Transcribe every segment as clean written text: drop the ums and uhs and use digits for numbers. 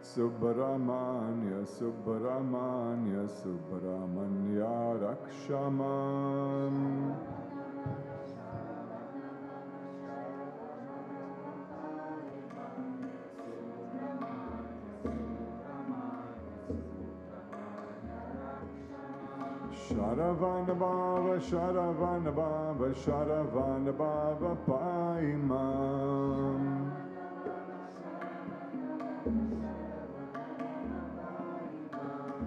Subramanya, Subramanya, Subramanya Rakshamam. Sharavana Baba, Sharavana Baba, Sharavana Baba Paimam.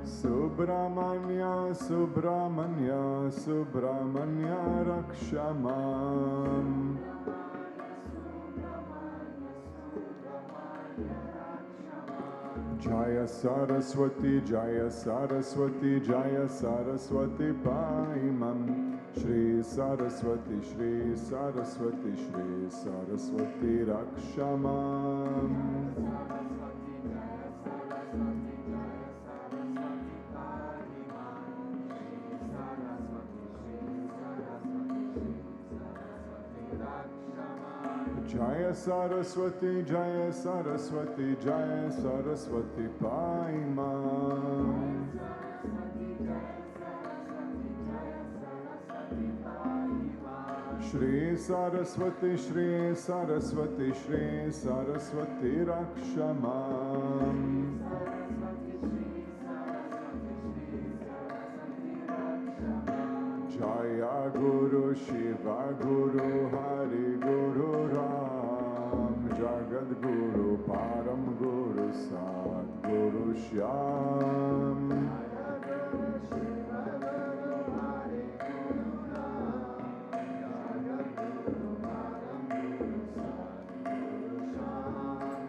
Subramanya, Subramanya, Subramanya Rakshamam. Jaya Saraswati, Jaya Saraswati, Jaya Saraswati Paimam. Shri Saraswati, Shri Saraswati, Shri Saraswati Rakshamam. Jaya Saraswati, Jaya Saraswati, Jaya Saraswati Paimam. Shri Saraswati, Shri Saraswati, Shri Saraswati Rakshamam. Jaya Guru Shiva Guru Hari Guru Ram Jagat Guru Param Guru Sat Guru Shyam.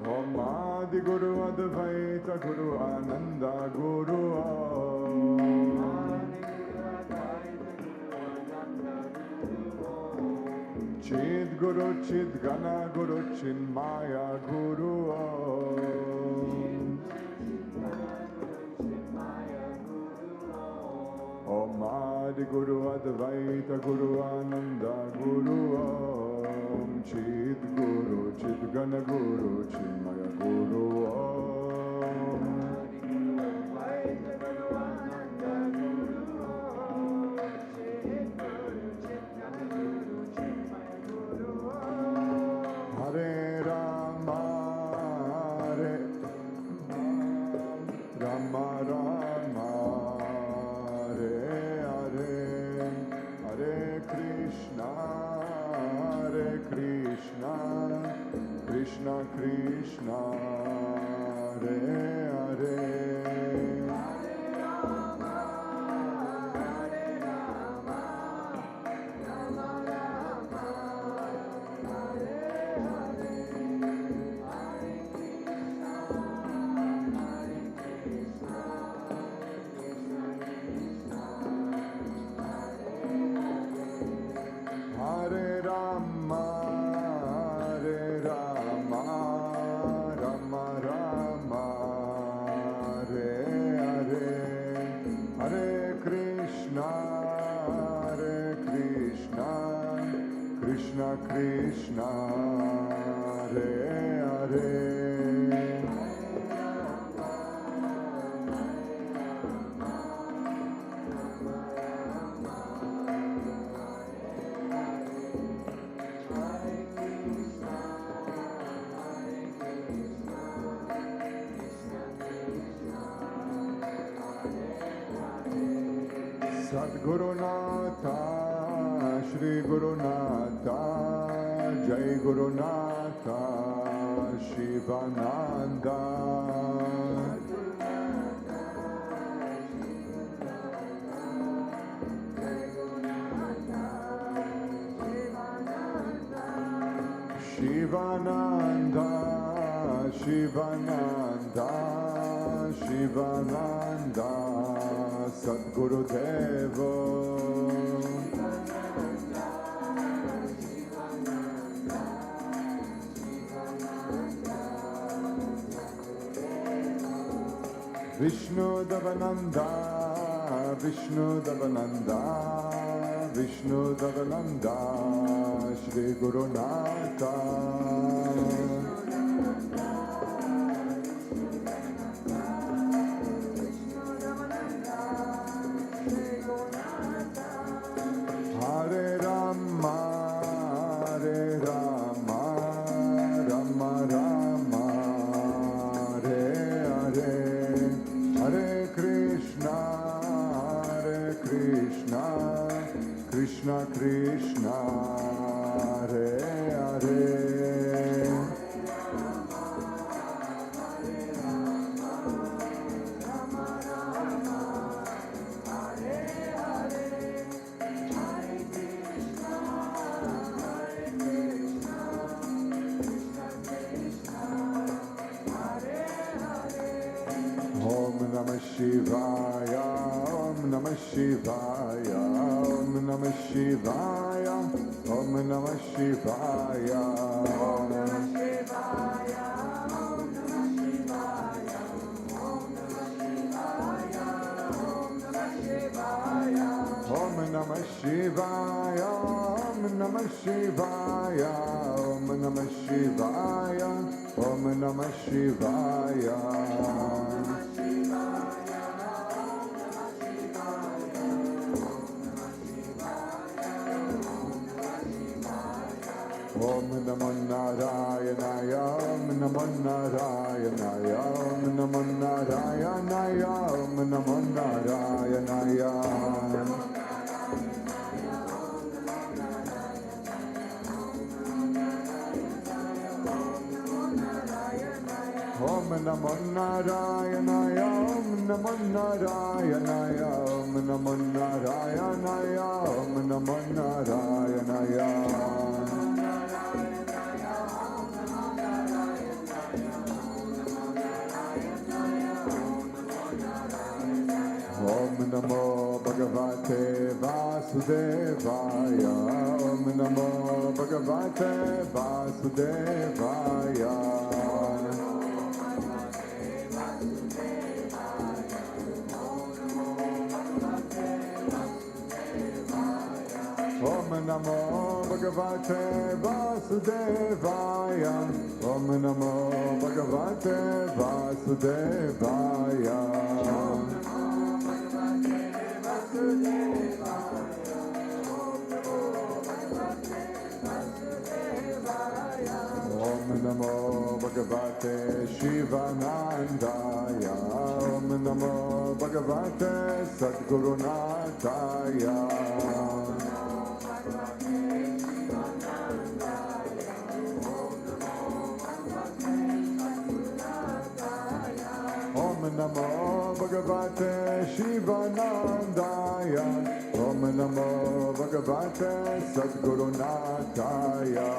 Om Adi Guru Advaita Guru Ananda Guru Om. Chid Guru Chid Gana Guru Chinmaya Guru Om. Om Adi Guru Advaita Guru Ananda Guru Om. Chid Guru Chid Gana Guru Chinmaya Guru Om. Hare Rama, Hare Rama, Rama, Hare Hare, Hare Krishna, Hare Krishna, Krishna Krishna, Hare Hare. Hare Rama, Hare Rama, Rama Rama, Hare Hare, Hare Krishna, Krishna Krishna, Hare Hare. Sadgurunatha, Shri Gurunatha, Jai Gurunatha, Shivananda. Shivananda, Shivananda, Shivananda, Sadguru Deva. Vishnu Devananda, Vishnu Devananda, Vishnu Devananda, Shri Gurunatha. Hare Krishna, Krishna Krishna, Hare Hare. Om Namah Shivaya, Om Namah Shivaya, Om Namah Shivaya, Om Namah Shivaya, Om Namah Shivaya, Om Namah Shivaya, Om Namah Shivaya, Om Namah Shivaya, Om Namah Shivaya. Om Namo Narayanaya, Om Namo Narayanaya, Om Namo Narayanaya, Om Namo Narayanaya. Om Namo Narayanaya, Om Namo Narayanaya, Om Namo Narayanaya, Om Namo Narayanaya. Om Namo Bhagavate Vasudevaya, Om Namo Bhagavate Vasudevaya. Om Namo Bhagavate Vasudevaya, Om Namo Bhagavate Vasudevaya. Om Namo Bhagavate Shivanandaya, Om Namo Bhagavate Sadgurunataya. Om Namo Bhagavate Shivanandaya, Om Namo Bhagavate Sadgurunataya.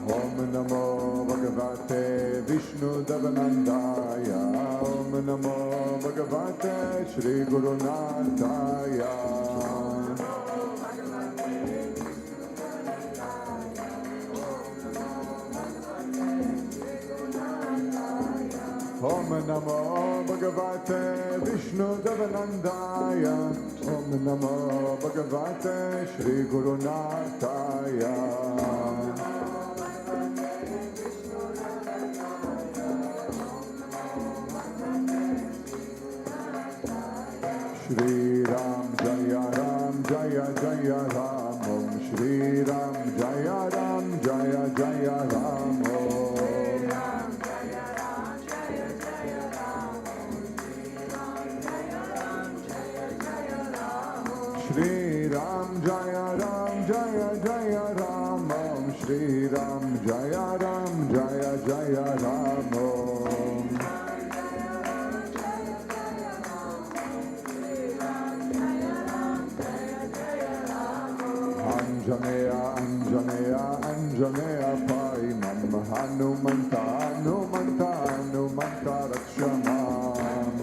Om Namo Bhagavate Vishnu Devanandaya, Om Namo Bhagavate Shri Gurunataya. Om Namo Bhagavate Vishnu Devanandaya, Om Namo Bhagavate Shri Gurunataya. Shri Ram Jaya Ram Jaya Jaya Ram Om Shri Ram Jaya Ram Jaya Jaya Ram Om Shri Ram Jaya Ram Jaya Jaya Ram Om Shri Ram Jaya Ram Jaya Jaya Ram Om Anjaneya Anjaneya Anjaneya Paimam Hanumanta Hanumanta Hanumanta Rakshamam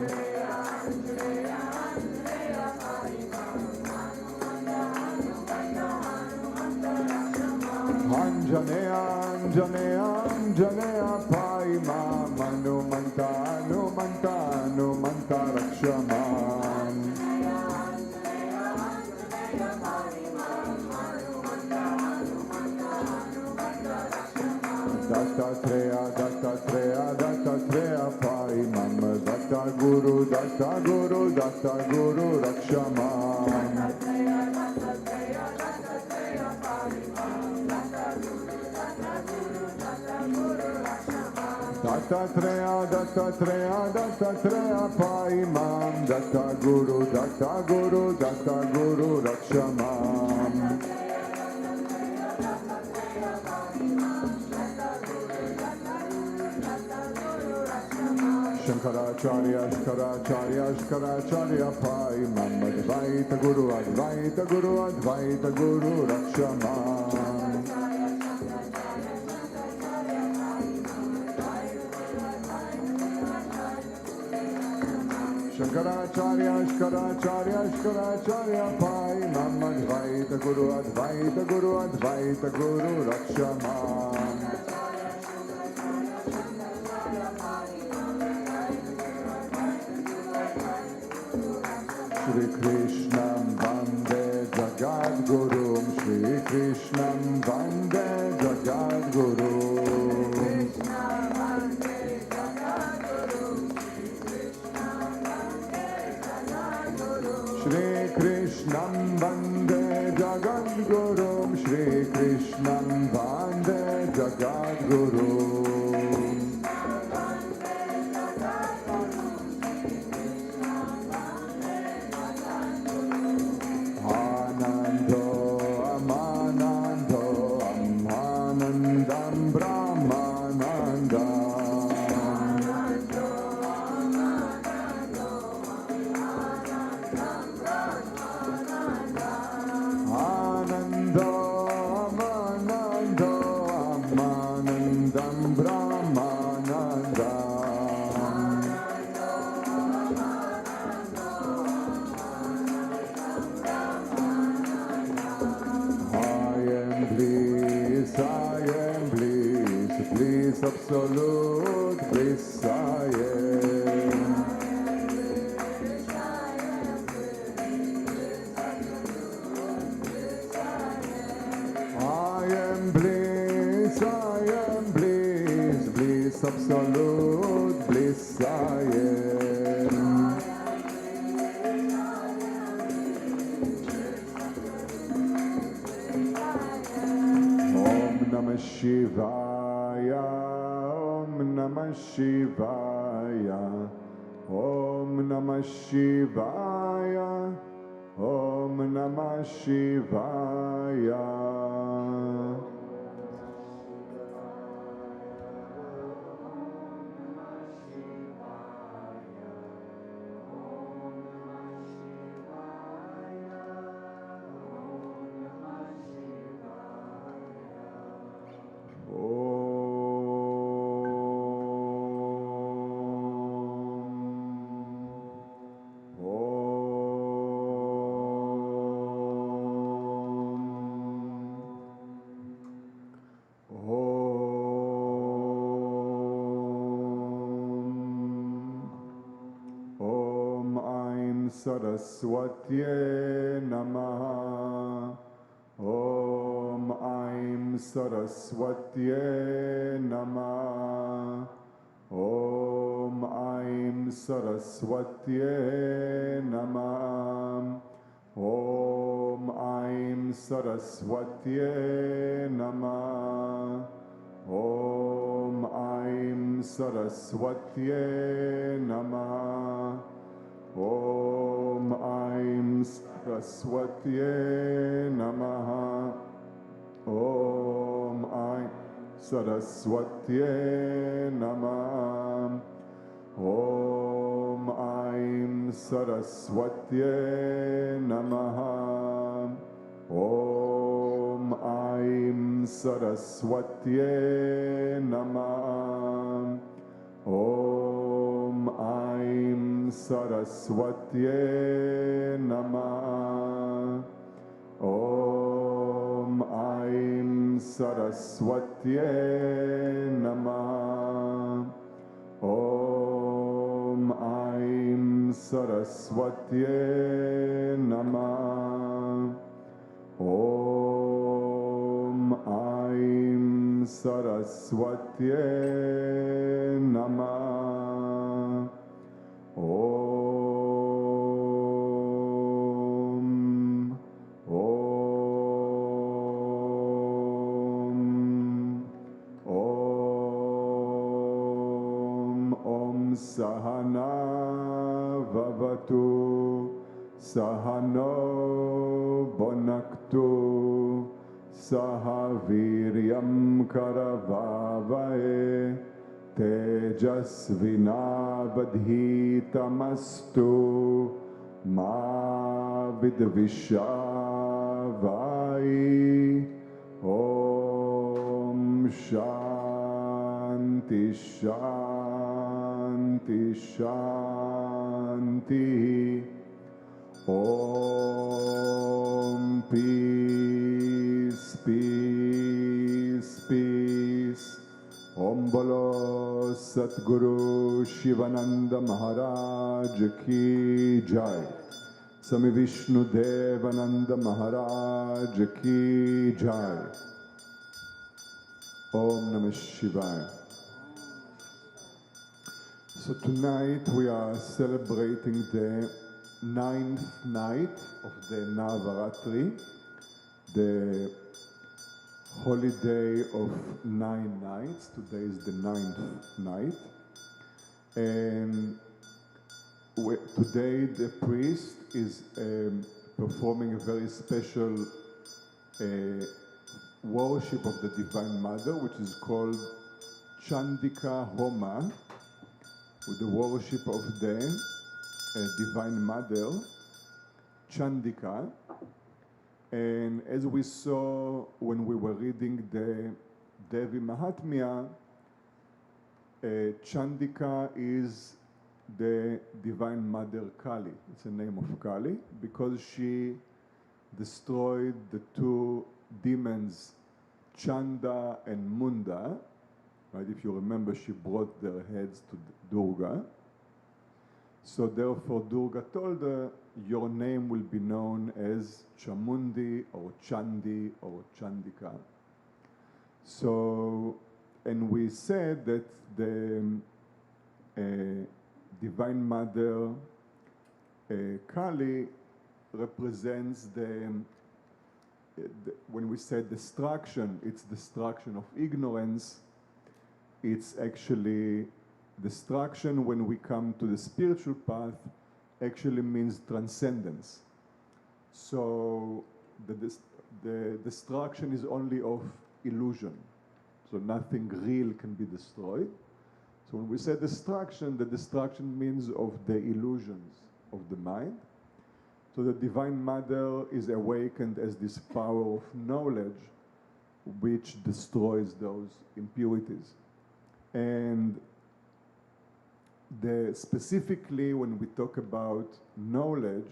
Anjaneya Anjaneya Anjaneya Paimam Hanumanta Hanumanta Hanumanta Rakshamam Dattatreya Dattatreya Dattatreya Paimam Datta Guru Rakshamam Dattatreya, Dattatreya, Dattatreya, Paimam, Dattaguru, Dattaguru, Dattaguru, Rakshamam. Shankaracharya, Shkaracharya, Shkaracharya, Paimam, Advaita Guru, Advaita Guru, Advaita Guru, Rakshamam. Shankaracharya, Shkaracharya, Shkaracharya, Paimam, Advaita Guru, Advaita Guru, Advaita Guru, Rakshamam. Shri Krishnam Vande Jagat Gurum, Shri Krishnam Vande Jagat Gurum. Shri Krishnam Vande Jagat Gurum, Shri Krishnam Vande Jagat Gurum. Anando, Amanando, Amanandam Brahmanandam. Anando, Amanando, Amanandam Brahmanandam. I am bliss, bliss absolute, bliss I am. I am bliss, bliss absolute, bliss I am. Om Namah Shivaya, Om Namah Shivaya, Om Namah Shivaya, Om Namah Shivaya. Saraswatye Namaha. Om Aim Saraswatye Namaha. Om Aim Saraswatye Namaha. Om Aim Saraswatye Namaha. Om Aim Saraswatye Namaha. Om Aim Saraswatye Namaha. Om Aim Saraswatye Namaha. Om Aim Saraswatye Namaha. Om Aim Saraswatye Namaha. Om Aim Saraswatye Namaha. Om Aim Saraswatye Namaha. Om Aim Saraswatye Namaha. Om Aim Saraswatye Namaha. vavatu sahano bonaktu sahaviryam karavavae tejasvinavadhitamastu ma vidvishavai. Om Shanti Shanti Shanti. Om Peace Peace Peace. Om Bolo Satguru Shivananda Maharaj Ki Jai. Swami Vishnu Devananda Maharaj Ki Jai. Om Namah Shivaya. So tonight we are celebrating the 9th night of the Navaratri, the holiday of 9 nights. Today is the 9th night. And today the priest is performing a very special worship of the Divine Mother, which is called Chandika Homa, with the worship of the Divine Mother, Chandika. And as we saw when we were reading the Devi Mahatmya, Chandika is the Divine Mother Kali. It's a name of Kali because she destroyed the two demons Chanda and Munda. Right? If you remember, she brought their heads to Durga. So therefore Durga told her, your name will be known as Chamundi or Chandi or Chandika. So, and we said that the Divine Mother Kali represents when we say destruction, it's destruction of ignorance. It's actually destruction when we come to the spiritual path, actually means transcendence. So the destruction is only of illusion. So nothing real can be destroyed. So when we say destruction, the destruction means of the illusions of the mind. So the Divine Mother is awakened as this power of knowledge which destroys those impurities. And specifically when we talk about knowledge,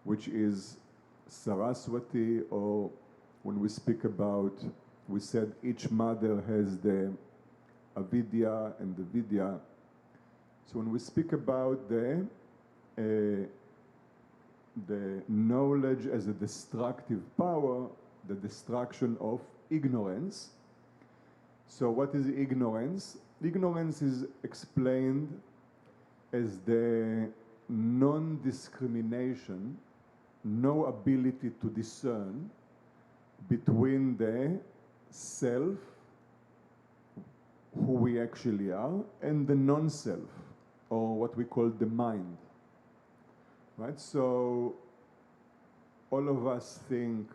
which is Saraswati, or when we speak about, we said each mother has the avidya and the vidya. So when we speak about the knowledge as a destructive power, the destruction of ignorance. So what is ignorance? Ignorance is explained as the non-discrimination, no ability to discern between the self, who we actually are, and the non-self, or what we call the mind. Right? So all of us think,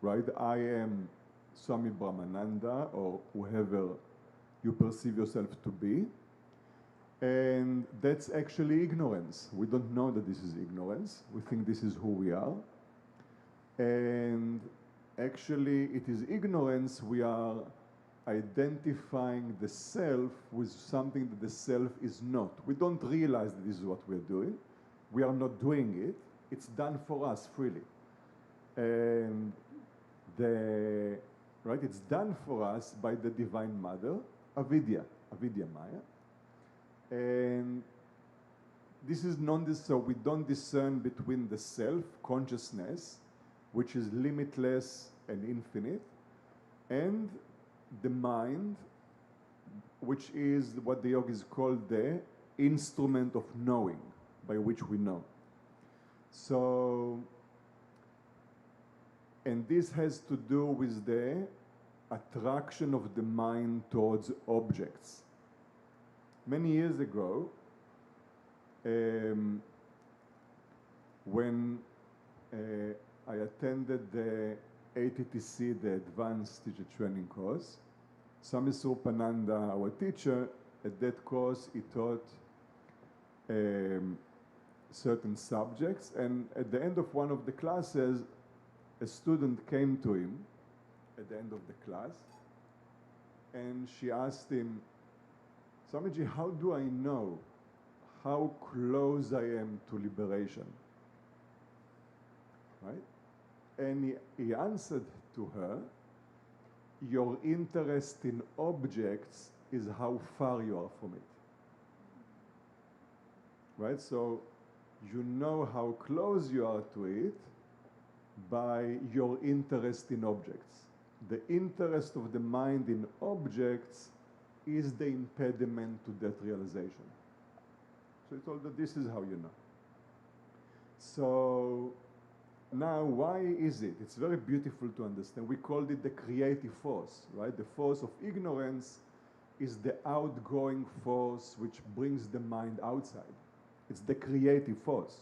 right, I am Swami Brahmananda, or whoever you perceive yourself to be, and that's actually ignorance. We don't know that this is ignorance. We think this is who we are. And actually it is ignorance. We are identifying the self with something that the self is not. We don't realize that this is what we're doing. We are not doing it. It's done for us freely. And it's done for us by the Divine Mother, Avidya Maya. And this is so we don't discern between the self, consciousness, which is limitless and infinite, and the mind, which is what the yogis call the instrument of knowing, by which we know. So, and this has to do with the attraction of the mind towards objects. Many years ago, Um, when I attended the ATTC, the Advanced Teacher Training course, Swami Swarupananda, our teacher, at that course, he taught certain subjects, and at the end of one of the classes, a student came to him at the end of the class, and she asked him, Swamiji, how do I know how close I am to liberation? Right? And he answered to her, your interest in objects is how far you are from it. Right? So you know how close you are to it by your interest in objects. The interest of the mind in objects is the impediment to that realization. So he told her, this is how you know. So now, why is it? It's very beautiful to understand. We called it the creative force, right? The force of ignorance is the outgoing force which brings the mind outside. It's the creative force.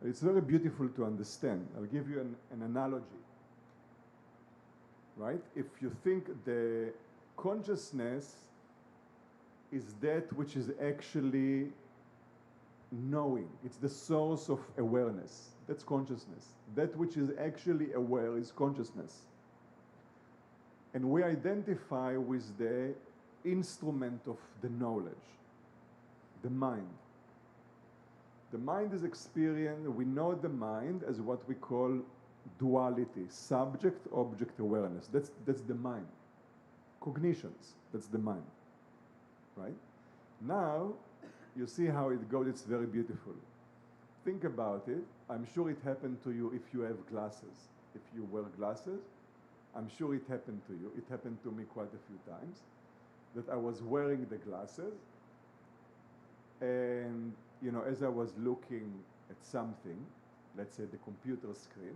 It's very beautiful to understand. I'll give you an analogy, right? If you think the consciousness is that which is actually knowing, it's the source of awareness. That's consciousness. That which is actually aware is consciousness. And we identify with the instrument of the knowledge, the mind. The mind is experienced, we know the mind as what we call duality, subject-object awareness. That's the mind. Cognitions, that's the mind, right? Now, you see how it goes, it's very beautiful. Think about it. I'm sure it happened to you if you have glasses. If you wear glasses, I'm sure it happened to you. It happened to me quite a few times that I was wearing the glasses, and you know, as I was looking at something, let's say the computer screen,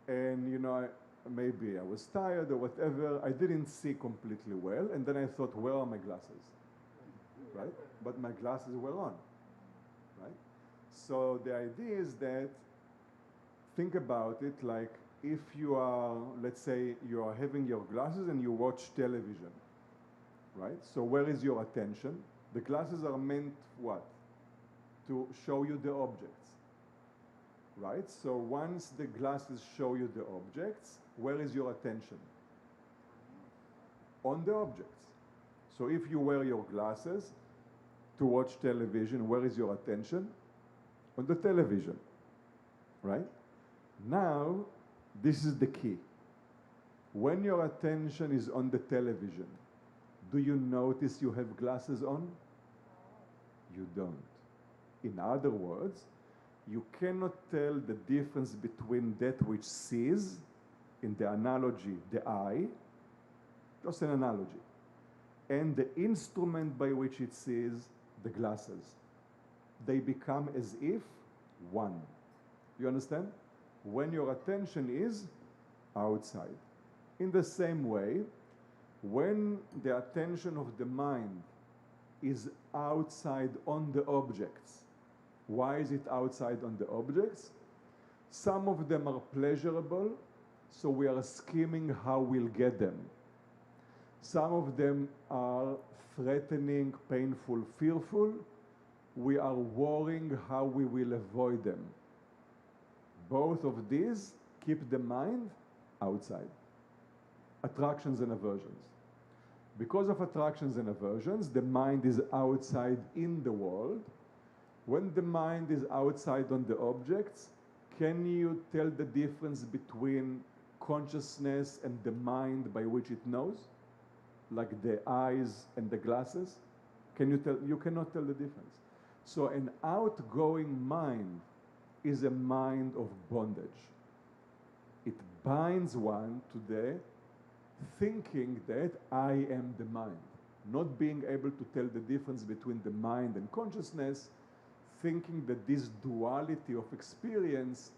and you know, maybe I was tired or whatever, I didn't see completely well, and then I thought, where are my glasses? Right? But my glasses were on, right? So the idea is that, think about it like if you are, let's say you are having your glasses and you watch television, right? So where is your attention? The glasses are meant what? To show you the objects, right? So once the glasses show you the objects, where is your attention? On the objects. So if you wear your glasses to watch television, where is your attention? On the television, right? Now, this is the key. When your attention is on the television, do you notice you have glasses on? You don't. In other words, you cannot tell the difference between that which sees, in the analogy, the eye, just an analogy, and the instrument by which it sees, the glasses. They become as if one. You understand? When your attention is outside. In the same way, when the attention of the mind is outside on the objects. Why is it outside on the objects? Some of them are pleasurable, so we are scheming how we'll get them. Some of them are threatening, painful, fearful. We are worrying how we will avoid them. Both of these keep the mind outside. Attractions and aversions. Because of attractions and aversions, the mind is outside in the world. When the mind is outside on the objects, can you tell the difference between consciousness and the mind by which it knows? Like the eyes and the glasses? Can you tell? You cannot tell the difference. So an outgoing mind is a mind of bondage. It binds one to the thinking that I am the mind. Not being able to tell the difference between the mind and consciousness, thinking that this duality of experience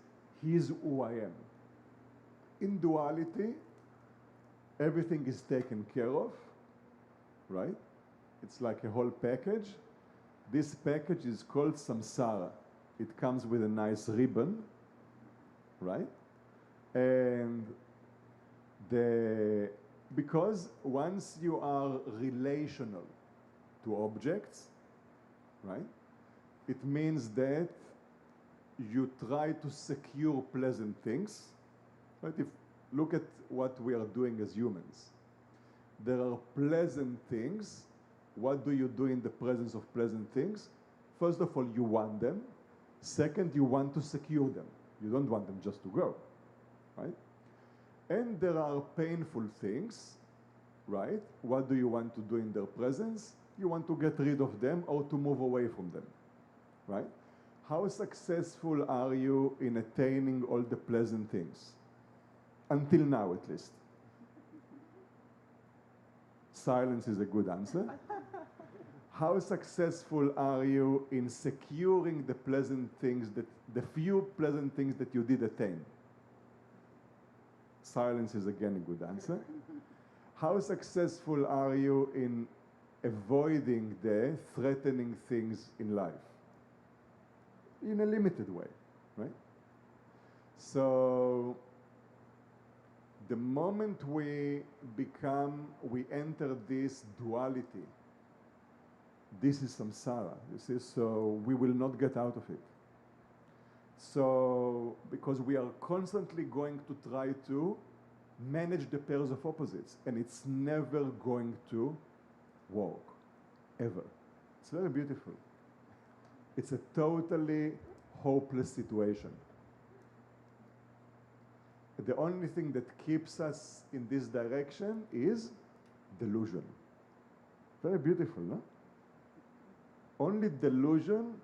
is who I am. In duality, everything is taken care of, right? It's like a whole package. This package is called samsara. It comes with a nice ribbon, right? And because once you are relational to objects, right, it means that you try to secure pleasant things, right? Look at what we are doing as humans. There are pleasant things. What do you do in the presence of pleasant things? First of all, you want them. Second, you want to secure them. You don't want them just to go, right? And there are painful things, right? What do you want to do in their presence? You want to get rid of them or to move away from them, right? How successful are you in attaining all the pleasant things? Until now, at least. Silence is a good answer. How successful are you in securing the pleasant things the few pleasant things that you did attain? Silence is again a good answer. How successful are you in avoiding the threatening things in life? In a limited way, right? So the moment we enter this duality, this is samsara, you see, so we will not get out of it. So, because we are constantly going to try to manage the pairs of opposites, and it's never going to work, ever. It's very beautiful. It's a totally hopeless situation. The only thing that keeps us in this direction is delusion. Very beautiful, no? Only delusion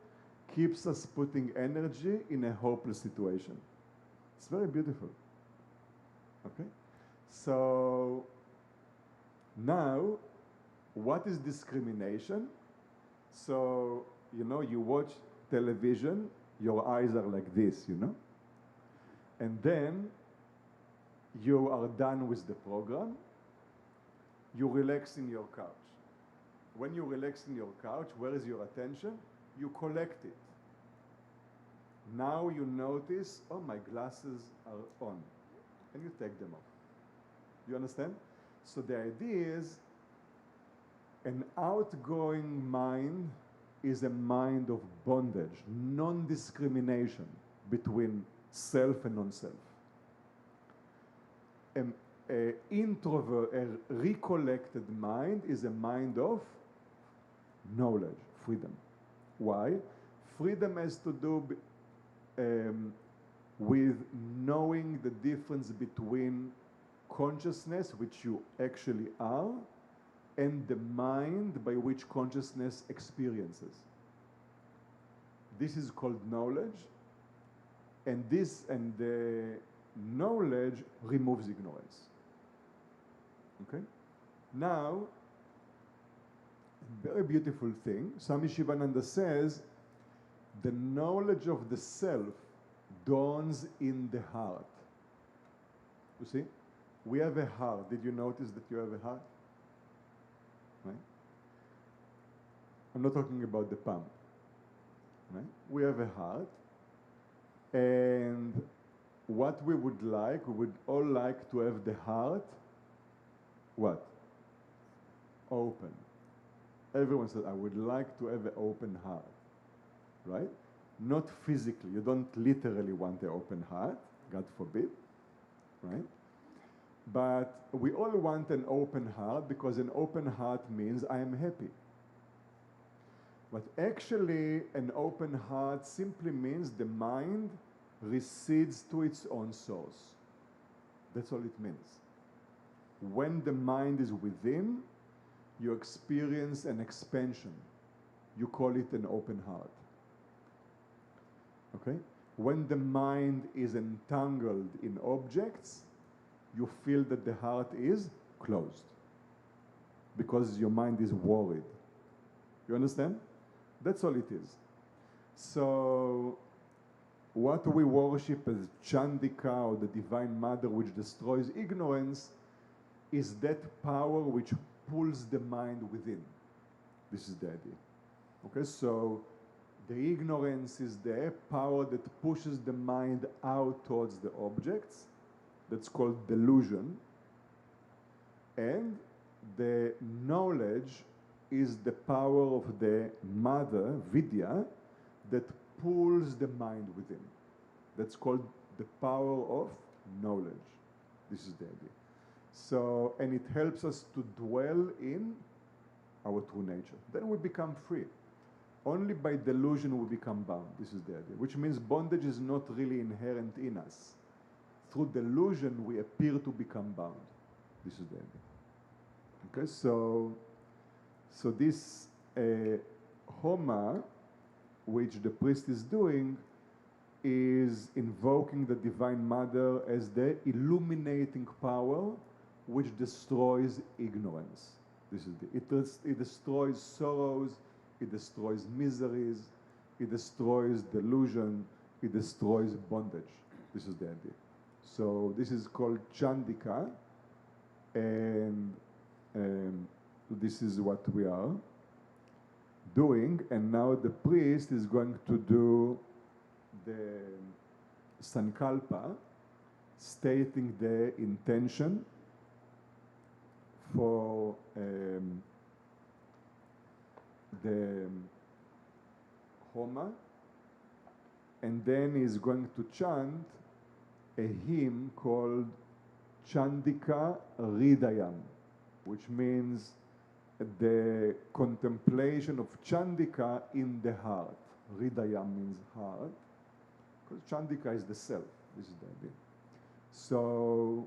keeps us putting energy in a hopeless situation. It's very beautiful. Okay? So now, what is discrimination? So, you know, you watch television, your eyes are like this, you know? And then you are done with the program, you relax in your couch. When you relax in your couch, where is your attention? You collect it. Now you notice, oh, my glasses are on, and you take them off. You understand? So the idea is an outgoing mind is a mind of bondage, non-discrimination between self and non-self. A introvert, a recollected mind is a mind of knowledge, freedom. Why? Freedom has to do with knowing the difference between consciousness, which you actually are, and the mind by which consciousness experiences. This is called knowledge, and the knowledge removes ignorance. Okay? Now, very beautiful thing, Swami Shivananda says, the knowledge of the self dawns in the heart. You see? We have a heart. Did you notice that you have a heart? Right? I'm not talking about the pump. Right? We have a heart. And what we would all like to have the heart, what? Open. Everyone says, I would like to have an open heart. Right? Not physically. You don't literally want an open heart, God forbid. Right? But we all want an open heart because an open heart means I am happy. But actually, an open heart simply means the mind recedes to its own source. That's all it means. When the mind is within, you experience an expansion. You call it an open heart. Okay? When the mind is entangled in objects, you feel that the heart is closed because your mind is worried. You understand? That's all it is. So what we worship as Chandika or the Divine Mother, which destroys ignorance, is that power which pulls the mind within. This is the idea. Okay, so the ignorance is the power that pushes the mind out towards the objects. That's called delusion. And the knowledge is the power of the mother, vidya, that pulls the mind within. That's called the power of knowledge. This is the idea. So, and it helps us to dwell in our true nature. Then we become free. Only by delusion we become bound. This is the idea. Which means bondage is not really inherent in us. Through delusion we appear to become bound. This is the idea. Okay, so this Homa, which the priest is doing, is invoking the Divine Mother as the illuminating power which destroys ignorance. This is it destroys sorrows, it destroys miseries, it destroys delusion, it destroys bondage. This is the idea. So this is called Chandika, and this is what we are doing. And now the priest is going to do the Sankalpa, stating the intention for the Homa, and then he's going to chant a hymn called Chandika Hridayam, which means the contemplation of Chandika in the heart. Hridayam means heart, because Chandika is the self. This is the idea. So,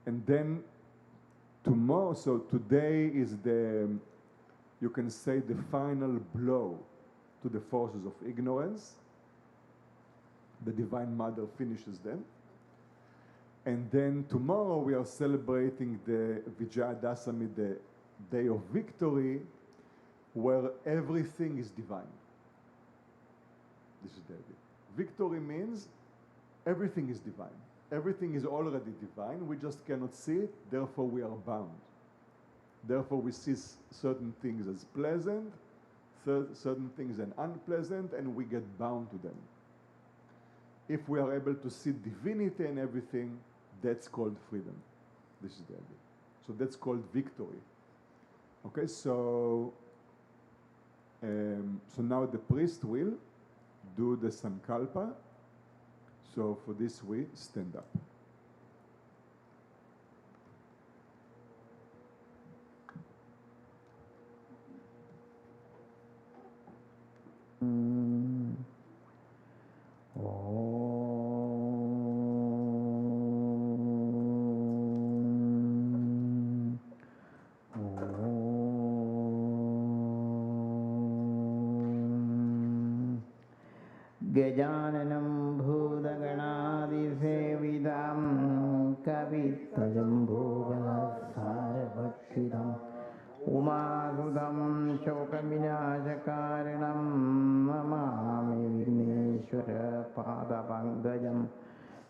and then tomorrow, so today is the, you can say, the final blow to the forces of ignorance. The Divine Mother finishes them. And then tomorrow we are celebrating the Vijayadasami, the day of victory, where everything is divine. This is the idea. Victory means everything is divine. Everything is already divine, we just cannot see it, therefore we are bound. Therefore we see certain things as pleasant, certain things as unpleasant, and we get bound to them. If we are able to see divinity in everything, that's called freedom. This is the idea. So that's called victory. Okay, so now the priest will do the Sankalpa. So for this we stand up. Gajananam bhudaganadisevidam kavittajambhuvalasarabhakshidam umadudam shokaminashakaranam namami vigneshwara padapangajam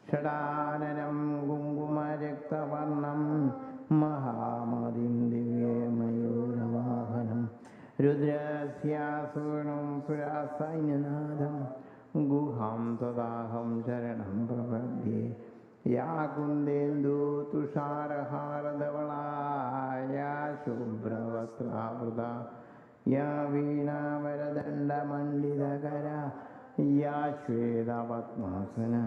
shadananam gungumajaktavarnam mahamadim divyamayuravahanam rudrasya sunam purasainanadam Guham tadaham charanam pravadye Ya kundendu tusharahara davala Ya shubhravatravrada Ya veena varadanda mandidakara Ya shveda vatmasana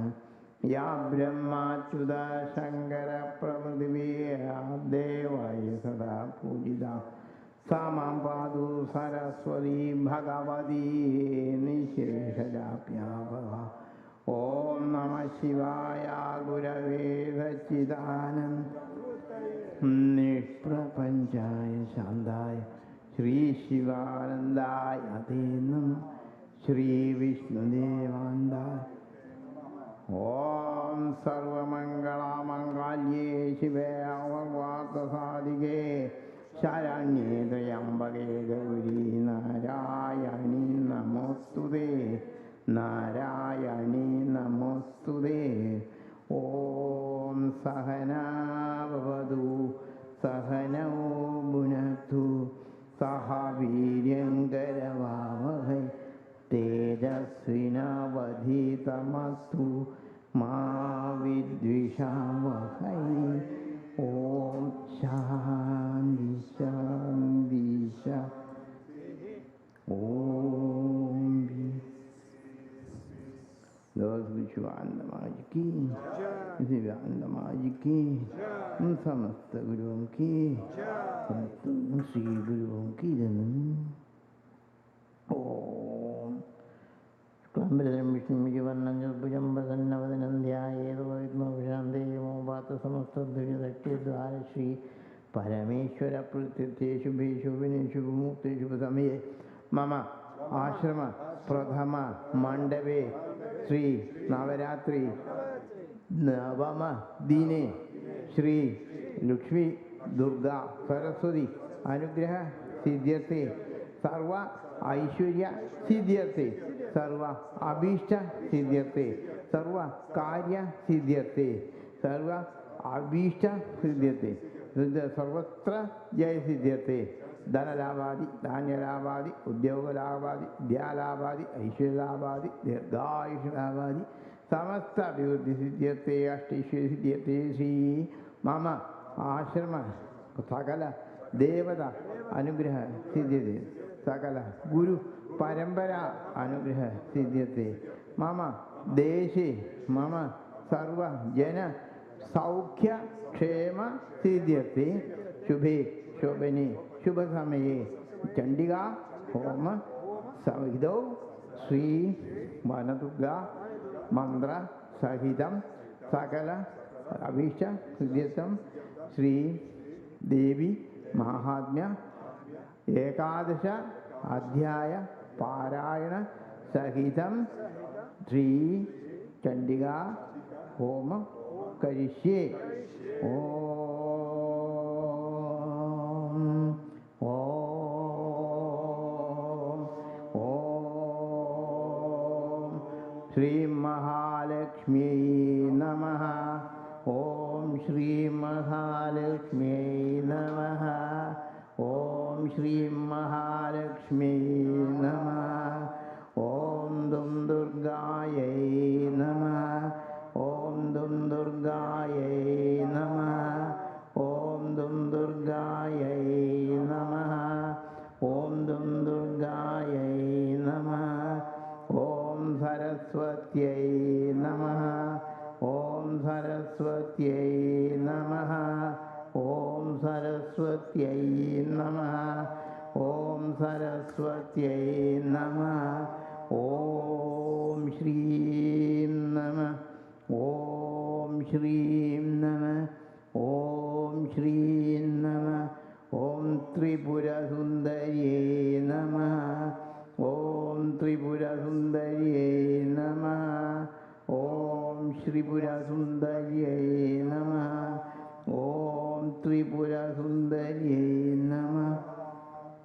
Ya brahmachuda shankara pravadivya Devaya sada pujida Samam padu saraswati bhagavati nisheshajapyabhava Om Namah Shivaya Gurave Sachidanand Nishprapanchaya Shandaya Shri Shivanandaya Tenam Shri Vishnudevandaya Om Sarva Mangala Mangalye Shive Avavata Sadhike Sharanye Trayambake Gauri Narayani Namostude Narayani Namostude Om Sahana Bhavadu Sahana Bhunaktu Sahaviryam Garava ദ്വിഷാവഹൈ. Om Shanti Shanti Shanti. Om Those which want the magic key, if you want the magic key, Samasta Guru Ki, Sri Guru Ki, Om Klambaram Vishnu Jivananjal Pujambasan Navadanandhya Edo Vidma Vishande Mobata Samasta Dhyakti Dvara Shri Parameshwara Pratyate Shubhe Shubhine Shubhamukte Shubhasame Mama Ashrama Pradhama Mandave Sri Navaratri Navama Dine Sri Lakshmi Durga Saraswati Anugraha Siddhyate Sarva Aishwarya Siddhyate Sarva Abhishta Siddhyate Sarva Karya Siddhyate Sarva Abhishta Siddhyate Sarvatra Jaya Siddhyate Dhanalabhadi, Dhanyalabhadi, Udyogalabhadi, Dhyalabhadi, Aishwaralabhadi, Dirghayushalabhadi, Samasta Abhivrddhi Siddhyate, Ashteshwari Siddhyate, Sri Mama Ashrama Sakala Devata Anugraha Siddhyate, Sakala Guru Parambara Anugraha Siddhyate, Mama Deshe, Mama Sarva Jana Saukhya Kshema Siddhyate, Shubhe Shobhane Shubhasamaye Chandiga Homa Savido Sri Vanadurga Mandra Sahitam Sakala Abhisha Siddhyatam Sri Devi Mahatmya Ekadasha Adhyaya Parayana Sahitam Sri Chandiga Homa Karishye. Shri Mahalakshmi Namaha. Om Shri Mahalakshmi Namaha. Om Shri Mahalakshmi Namaha. Om Dum Durgaye Namaha. Om Dum Durgaye Namaha. Om Dum Durgaye Namaha. Om Dum Durgaye Namaha. Om Saraswatyai Namaha. Om Saraswatyai Namaha. Om Saraswatyai Namaha. Om Saraswatyai Namaha. Om Shri Namah. Om Shri Namah. Om Shri Namah. Om Tripura Sundari Namah. Om Tripura Sundari Namah. Om Shripura Sundari Namah. Om Tripura Sundari Namah.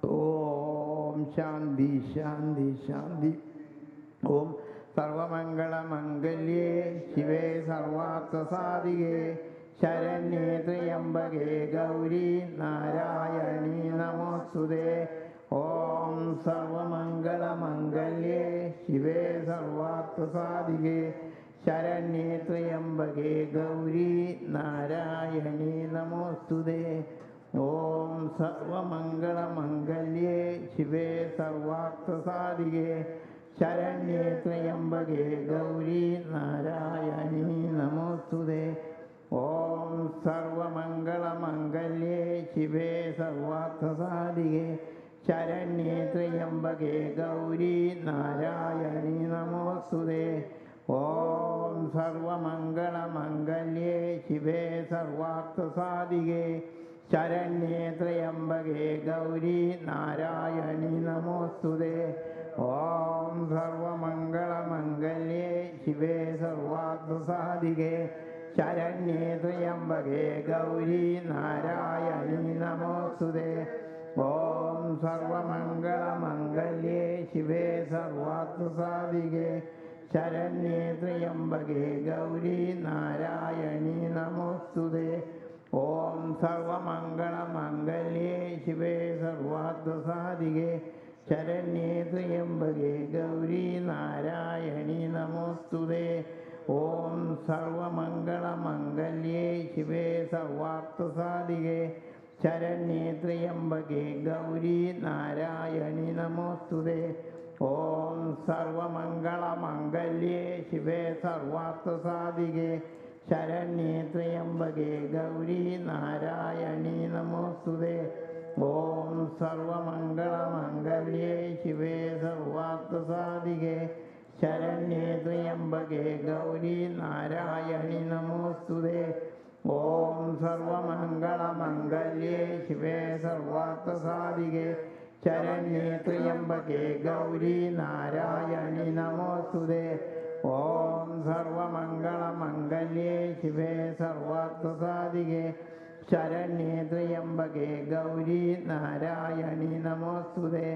Om Shanti Shanti Shanti. Om Sarvamangala Mangalye Shive Sarvartha Sadhike Sharanye Triyambake Gauri Narayani Namostude. Om Sarvamangala Mangalye Shive Sarvartha Sadhike Sharanye Triyambake Gauri Narayani Namostude. Om Sarvamangala Mangalye Shive Sarvartha Sadhike Sharanye Triyambake Gauri Narayani Namostude. Om Sarvamangala Mangalye Shive Sarvartha Sadhike Sharanye Triyambake Gauri Narayani Namostude. Om Sarvamangala Mangalye Shive Sarvartha Sadhike Sharanye Triyambake Gauri Narayani Namostude. Om Sarvamangala Mangalye Shive Sarvartha Sadhike Sharanye Triyambake Gauri Narayani Namostude. Om Sarvamangala Mangalye Shive Sarvartha Sadhike Sharanye Triyambake Gauri Narayani Namostude. Om Sarvamangala Mangalye Shive Sarvartha Sadhike Sharanye Triyambake Gauri Narayani Namostude. ഓം സർവമംഗളമംഗല്യേ ശിവേ സർവാർത്ഥസാധികേ ശരണ്യേ ത്രയംബകേ ഗൗരി നാരായണി നമോസ്തുതേ. ഓം സർവമംഗളമംഗല്യേ ശിവേ സർവാർത്ഥസാധികേ ശരണ്യേ ത്രയംബകേ ഗൗരി നാരായണി നമോസ്തുതേ. ഓം സർവമംഗളമംഗല്യേ ശിവേ സർവാർത്ഥസാധികേ ശരണ്യേ ത്രയംബകേ ഗൗരി നാരായണി നമോസ്തുതേ. ഓം സർവമംഗളമംഗല്യേ ശിവേ സർവാർത്ഥസാധികേ ശരണ്യേ ത്രയംബകേ ഗൗരി നാരായണി നമോസ്തുതേ. ഓം സർവമംഗളമംഗല്യേ ശിവേ സർവാർത്ഥസാധികേ ശരണ്യേ ത്രയംബകേ ഗൗരി നാരായണി നമോസ്തുതേ.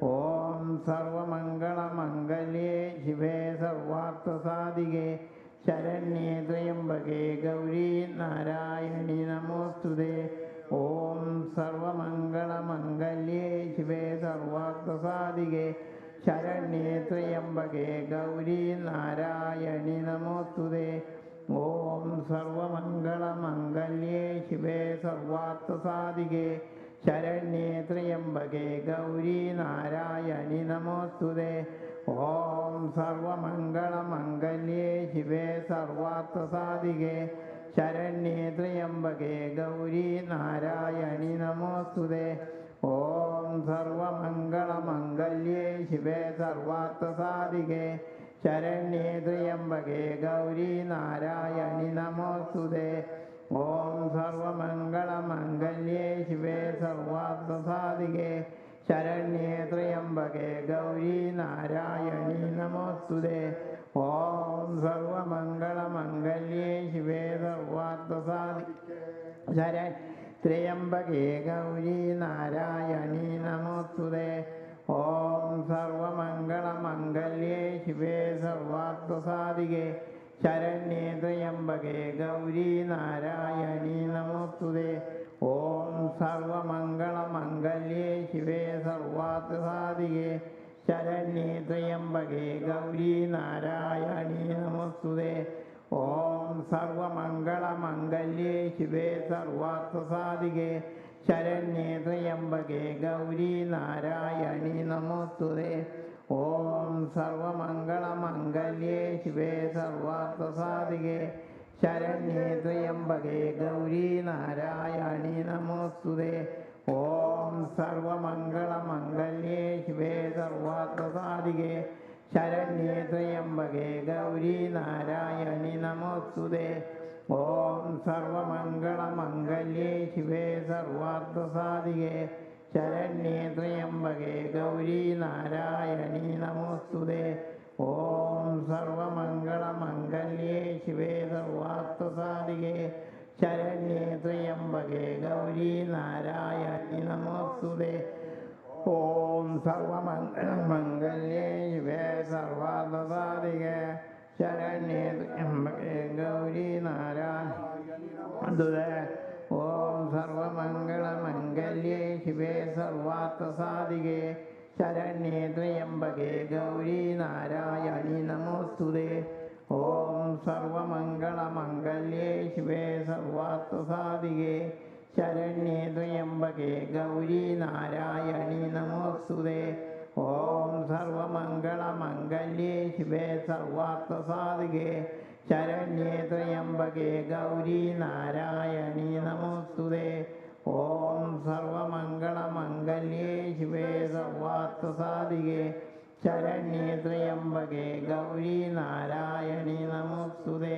ഓം സർവമംഗളമംഗല്യേ ശിവേ സർവാർത്ഥസാധികേ ശരണ്യേ ത്രയംബകേ ഗൗരി നാരായണി നമോസ്തുതേ. ഓം സർവമംഗളമംഗല്യേ ശിവേ സർവാർത്ഥസാധികേ ശരണ്യേ ത്രയംബകേ ഗൗരി നാരായണി നമോസ്തുതേ. ഓം സർവമംഗളമംഗല്യേ ശിവേ സർവാർത്ഥസാധികേ ശരണ്യേ ത്രയംബകേ ഗൗരി നാരായണി നമോസ്തുതേ. ഓം സർവമംഗളമംഗല്യേ ശിവേ സർവാർത്ഥസാധികേ ശരണ്യേ ത്രയംബകേ ഗൗരി നാരായണി നമോസ്തുതേ. ഓം സർവമംഗളമംഗല്യേ ശിവേ സർവാർത്ഥസാധികേ ശരണ്യേ ത്രയംബകേ ഗൗരി നാരായണി നമോസ്തുതേ. ഓം സർവമംഗളമംഗല്യേ ശിവേ സർവാർത്ഥസാധികേ ശരണ്യേ ത്രയംബകേ ഗൗരി നാരായണി നമോസ്തുതേ. ഓം സർവമംഗളമംഗല്യേ ശിവേ സർവാർത്ഥസാധികേ ശരണ്യേ ത്രയംബകേ ഗൗരി നാരായണി നമോസ്തുതേ. ഓം സർവമംഗളമംഗല്യേ ശിവേ സർവാർത്ഥസാധികേ ശരണ്യേ ത്രയംബകേ ഗൗരി നാരായണി നമോസ്തുതേ. ഓം സർവമംഗളമംഗല്യേ ശിവേ സർവാർത്ഥസാധികേ ശരണ്യേ ത്രയംബകേ ഗൗരി നാരായണി നമോസ്തുതേ. ഓം സർവമംഗളമംഗല്യേ ശിവേ സർവാർത്ഥസാധികേ ശരണ്യേ ത്രയംബകേ ഗൗരി നാരായണി നമോസ്തുതേ. ഓം സർവമംഗളമംഗല്യേ ശിവേ സർവാർത്ഥസാധികേ ശരണ്യേ ത്രയംബകേ ഗൗരി നാരായണി നമോസ്തുതേ. ഓം സർവമംഗളമംഗല്യേ ശിവേ സർവാർത്ഥസാധികേ ശരണ്യേ ത്രയംബകേ ഗൗരി നാരായണി നമോസ്തുതേ. ഓം സർവമംഗളമംഗല്യേ ശിവേ സർവാർത്ഥസാധികേ ശരണ്യേ ത്രയംബകേ ഗൗരി നാരായണി നമോസ്തുതേ. ഓം സർവമംഗളമംഗല്യേ ശിവേ സർവാർത്ഥസാധികേ ശരണ്യേ ത്രയംബകേ ഗൗരി നാരായണി നമോസ്തുതേ. ഓം സർവമംഗളമംഗല്യേ ശിവേ സർവാർത്ഥസാധികേ ശരണ്യേ ത്രയംബകേ ഗൗരി നാരായണി നമോസ്തുതേ. ഓം സർവമംഗളമംഗല്യേ ശിവേ സർവാർത്ഥസാധികേ ശരണ്യേ ത്രയംബകേ ഗൗരി നാരായണി നമോസ്തുതേ. ഓം സർവമംഗളമംഗല്യേ ശിവേ സർവാർത്ഥസാധികേ ശരണ്യേ ത്രയംബകേ ഗൗരി നാരായണി നമോസ്തുതേ. ഓം സർവമംഗളമംഗല്യേ ശിവേ സർവാർത്ഥസാധികേ ശരണ്യേ ത്രയംബകേ ഗൗരി നാരായണി നമോസ്തുതേ. ഓം സർവമംഗളമംഗല്യേ ശിവേ സർവാർത്ഥസാധികേ ശരണ്യേ ത്രയംബകേ ഗൗരി നാരായണി നമോസ്തുതേ.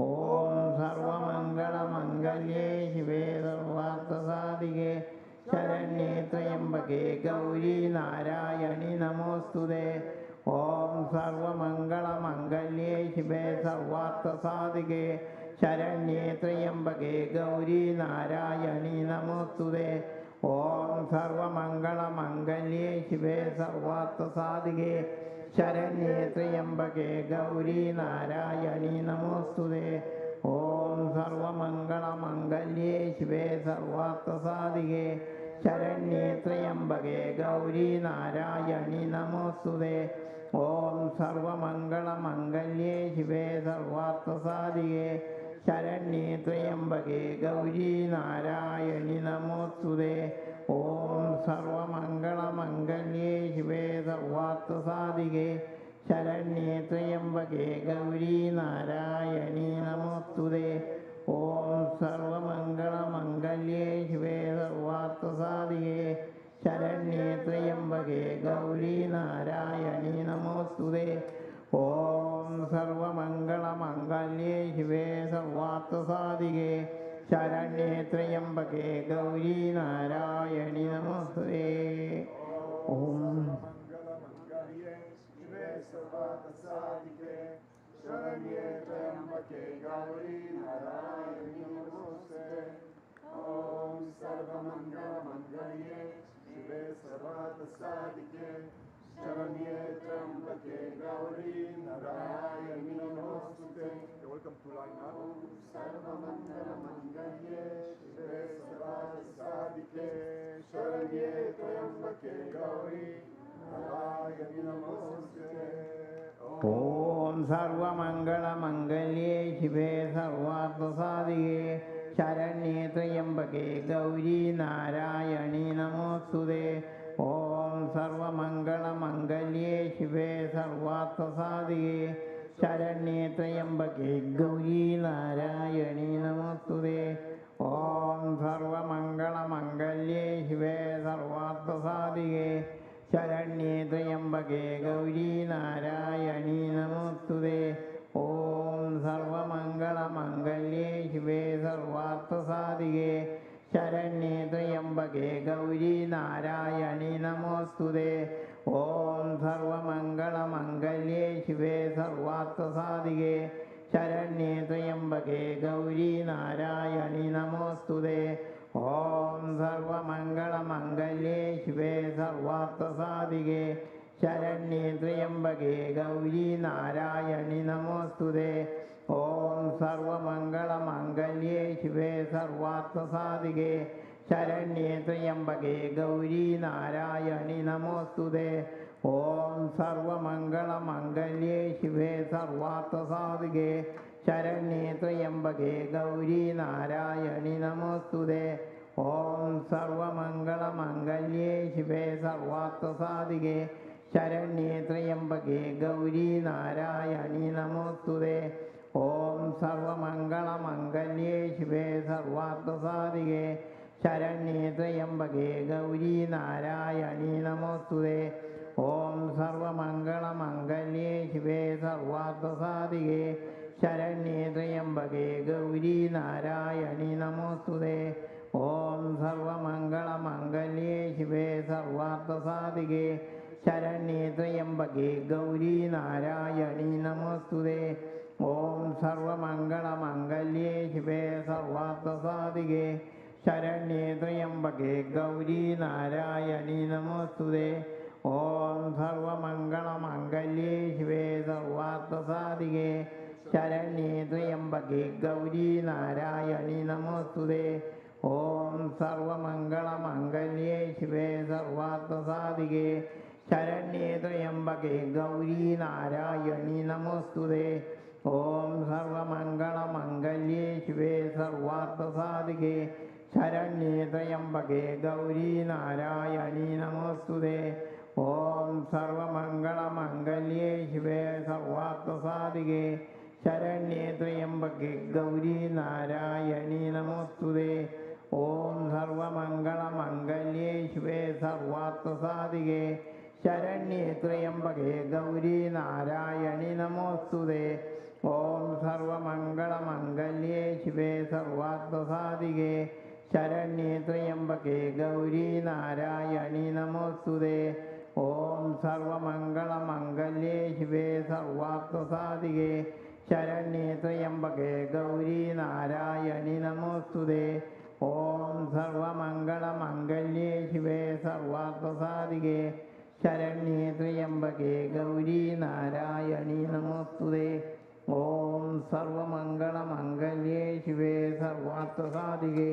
ഓം സർവമംഗളമംഗല്യേ ശിവേ സർവാർത്ഥസാധികേ ശരണ്യേ ത്രയംബകേ ഗൗരി നാരായണി നമോസ്തുതേ. ഓം സർവമംഗളമംഗല്യേ ശിവേ സർവാർത്ഥസാധികേ ശരണ്യേ ത്രയംബകേ ഗൗരി നാരായണി നമോസ്തുതേ. ഓം സർവമംഗളമംഗല്യേ ശിവേ സർവാർത്ഥസാധികേ ശരണ്യേ ത്രയംബകേ ഗൗരി നാരായണി നമോസ്തുതേ. ഓം സർവമംഗളമംഗല്യേ ശിവേ സർവാർത്ഥസാധികേ ശരണ്യേ ത്രയംബകേ ഗൗരി നാരായണി നമോസ്തുതേ. ഓം സർവമംഗളമംഗല്യേ ശിവേ സർവാർത്ഥസാധികേ ശരണ്യേ ത്രയംബകേ ഗൗരി നാരായണി നമോസ്തുതേ. ഓം സർവമംഗളമംഗല്യേ ശിവേ സർവാർത്ഥസാധികേ ശരണ്യേ ത്രയംബകേ ഗൗരി നാരായണി നമോസ്തുതേ. ഓം സർവമംഗളമംഗല്യേ ശിവേ സർവാർത്ഥസാധികേ ശരണ്യേ ത്രയംബകേ ഗൗരി നാരായണി നമോസ്തുതേ. ഓം സർവമംഗളമംഗല്യേ ശിവേ സർവാർത്ഥസാധികേ ശരണ്യേ ത്രയംബകേ ഗൗരി നാരായണി നമോസ്തുതേ. ഓം ശരണ്യേ ത്രയംബകേ ഗൗരി നാരായണി നമോസ്തുതേ. ഓം സർവമംഗളമംഗല്യേ ശിവേ സർവാർത്ഥസാധികേ ശരണ്യേ ത്രയംബകേ ഗൗരി നാരായണി നമോസ്തുതേ. Welcome to line up. സർവമംഗളമംഗല്യേ ശിവേ സർവാർത്ഥസാധികേ ശരണ്യേ ത്രയംബകേ Gauri Narayani നമോസ്തുതേ. ഓം സർവമംഗളമംഗല്യേ ശിവേ സർവാർത്ഥസാധികേ ശരണ്യേ ത്രയംബകേ ഗൗരി നാരായണി നമോസ്തുതേ. ഓം സർവമംഗളമംഗല്യേ ശിവേ സർവാർത്ഥസാധികേ ശരണ്യേ ത്രയംബകേ ഗൗരി നാരായണി നമോസ്തുതേ. ഓം സർവമംഗളമംഗല്യേ ശിവേ സർവാർത്ഥസാധികേ ശരണ്യേ ത്രയംബകേ ഗൗരി നാരായണി നമോസ്തുതേ. ഓം സർവമംഗളമംഗല്യേ ശിവേ സർവാർത്ഥസാധികേ ശരണ്യേ ത്രയംബകേ ഗൗരി നാരായണി നമോസ്തുതേ. ഓം സർവമംഗളമംഗല്യേ ശിവേ സർവാർത്ഥസാധികേ ശരണ്യേ ത്രയംബകേ ഗൗരി നാരായണി നമോസ്തുതേ. ഓം സർവമംഗളമംഗല്യേ ശിവേ സർവാർത്ഥസാധികേ ശരണ്യേ ത്രയംബകേ ഗൗരി നാരായണി നമോസ്തുതേ. ഓം സർവമംഗളമംഗല്യേ ശിവേ സർവാർത്ഥസാധികേ ശരണ്യേ ത്രയംബകേ ഗൗരി നാരായണി നമോസ്തുതേ. ഓം സർവമംഗളമംഗല്യേ ശിവേ സർവാർത്ഥസാധികേ ശരണ്യേ ത്രയംബകേ ഗൗരി നാരായണി നമോസ്തുതേ. ഓം സർവമംഗളമംഗല്യേ ശിവേ സർവാർത്ഥസാധികേ ശരണ്യേ ത്രയംബകേ ഗൗരി നാരായണി നമോസ്തുതേ. ഓം സർവമംഗളമംഗല്യേ ശിവേ സർവാർത്ഥസാധികേ ശരണ്യേ ത്രയംബകേ ഗൗരി നാരായണി നമോസ്തുതേ. ഓം സർവമംഗളമംഗല്യേ ശിവേ സർവാർത്ഥസാധികേ ശരണ്യേ ത്രയംബകേ ഗൗരി നാരായണി നമോസ്തുതേ. ഓം സർവമംഗളമംഗല്യേ ശിവേ സർവാർത്ഥസാധികേ ശരണ്യേ ത്രയംബകേ ഗൗരി നാരായണി നമോസ്തുതേ. ഓം സർവമംഗളമംഗല്യേ ശിവേ സർവാർത്ഥസാധികേ ശരണ്യേ ത്രയംബകേ ഗൗരി നാരായണി നമോസ്തുതേ. ഓം സർവമംഗളമംഗല്യേ ശിവേ സർവാർത്ഥസാധികേ ശരണ്യേ ത്രയംബകേ ഗൗരി നാരായണി നമോസ്തുതേ. ഓം സർവമംഗളമംഗല്യേ ശിവേ സർവാർത്ഥസാധികേ ശരണ്യേ ത്രയംബകേ ഗൗരി നാരായണി നമോസ്തുതേ. ഓം സർവമംഗളമംഗല്യേ ശിവേ സർവാർത്ഥസാധികേ ശരണ്യേ ത്രയംബകേ ഗൗരി നാരായണി നമോസ്തുതേ. ഓം സർവമംഗളമംഗല്യേ ശിവേ സർവാർത്ഥസാധികേ ശരണ്യേ ത്രയംബകേ ഗൗരി നാരായണി നമോസ്തുതേ. ഓം സർവമംഗളമംഗല്യേ ശിവേ സർവാർത്ഥസാധികേ ശരണ്യേ ത്രയംബകേ ഗൗരി നാരായണി നമോസ്തുതേ. ഓം സർവമംഗളമംഗല്യേ ശിവേ സർവാർത്ഥസാധികേ ശരണ്യേ ത്രയംബകേ ഗൗരി നാരായണി നമോസ്തുതേ. ഓം സർവമംഗളമംഗല്യേ ശിവേ സർവാർത്ഥസാധികേ ശരണ്യേ ത്രയംബകേ ഗൗരി നാരായണി നമോസ്തുതേ. ഓം സർവമംഗളമംഗല്യേ ശിവേ സർവാർത്ഥസാധികേ ശരണ്യേ ത്രയംബകേ ഗൗരി നാരായണി നമോസ്തുതേ. ഓം സർവമംഗളമംഗല്യേ ശിവേ സർവാർത്ഥസാധികേ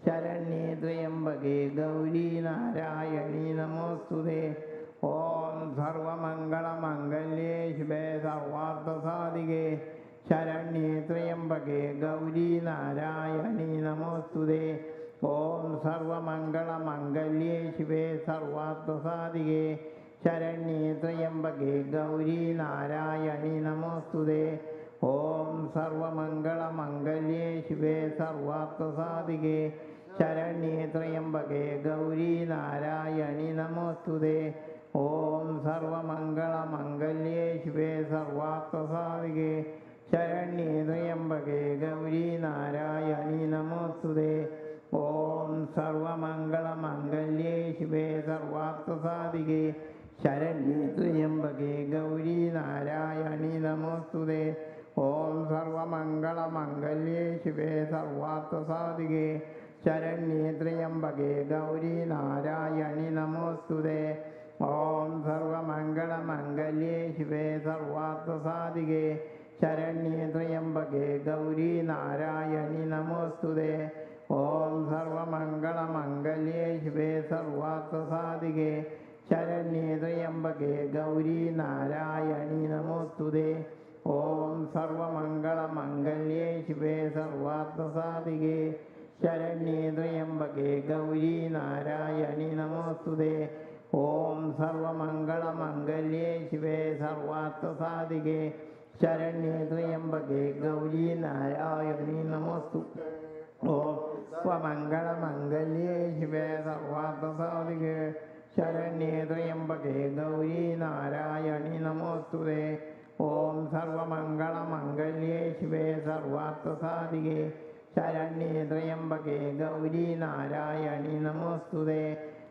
ശരണ്യേ ത്രയംബകേ ഗൗരീ നാരായണീ നമോസ്തുതേ. ഓം സർവമംഗളമംഗല്യേ ശിവേ സർവാർത്ഥസാധികേ ശരണ്യേ ത്രയംബകേ ഗൗരീ നാരായണീ നമോസ്തുതേ. ഓം സർവമംഗളമംഗല്യേ ശിവേ സർവാർത്ഥസാധികേ ശരണ്യേ ത്രയംബകേ ഗൗരീ നാരായണീ നമോസ്തുതേ. ഓം സർവമംഗളമംഗല്യേ ശിവേ സർവാർത്ഥസാധികേ ശരണ്യേ ത്രയംബകേ ഗൗരീ നാരായണീ നമോസ്തുതേ. ഓം സർവമംഗളമംഗല്യേ ശിവേ സർവാർത്ഥസാധികേ ശരണ്യേ ത്രയംബകേ ഗൗരീ നാരായണീ നമോസ്തുതേ. ഓം സർവമംഗളമംഗല്യേ ശിവേ സർവാർത്ഥസാധികേ ശരണ്യേ ത്രയംബകേ ഗൗരീ നാരായണീ നമോസ്തുതേ. ഓം സർവമംഗളമംഗല്യേ ശിവേ സർവാർത്ഥസാധികേ ശരണ്യേ ത്രയംബകേ ഗൗരീ നാരായണീ നമോസ്തുതേ. ഓം സർവമംഗളമംഗല്യേ ശിവേ സർവാർത്ഥസാധികേ ശരണ്യേ ത്രയംബകേ ഗൗരീ നാരായണീ നമോസ്തുതേ. ഓം സർവമംഗളമംഗല്യേ ശിവേ സർവാർത്ഥസാധികേ ശരണ്യേ ത്രയംബകേ ഗൗരീ നാരായണീ നമോസ്തുതേ. ഓം സർവമംഗളമംഗല്യേ ശിവേ സർവാർത്ഥസാധികേ ശരണ്യേ ത്രയംബകേ ഗൗരീ നാരായണീ നമോസ്തുതേ. ഓം സർവമംഗളമംഗല്യേ ശിവേ സർവാർത്ഥസാധികേ ശരണ്യേ ത്രയംബകേ ഗൗരീ നാരായണീ നമോസ്തുതേ. ഓം സ്വമംഗളമംഗല്യേ ശിവേ സർവാർത്ഥസാധികേ ശരണ്യേ ത്രയംബകേ ഗൗരീ നാരായണീ നമോസ്തുതേ. ഓം സർവമംഗളമംഗല്യേ ശിവേ സർവാർത്ഥസാധികേ ശരണ്യേ ത്രയംബകേ ഗൗരീ നാരായണീ നമോസ്തുതേ.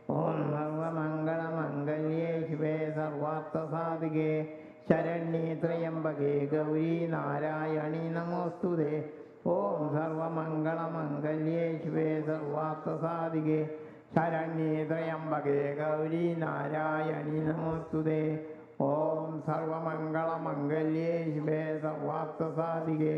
ഓം സർവമംഗളമംഗല്യേ ശിവേ സർവാർത്ഥസാധികേ ശരണ്യേ ത്രയംബകേ ഗൗരീ നാരായണീ നമോസ്തുതേ. ഓം സർവമംഗളമംഗല്യേ ശിവേ സർവാർത്ഥസാധികേ ശരണ്യേ ത്രയംബകേ ഗൗരീ നാരായണീ നമോസ്തുതേ. ഓം സർവമംഗളമംഗല്യേ ശിവേ സർവാർത്ഥസാധികേ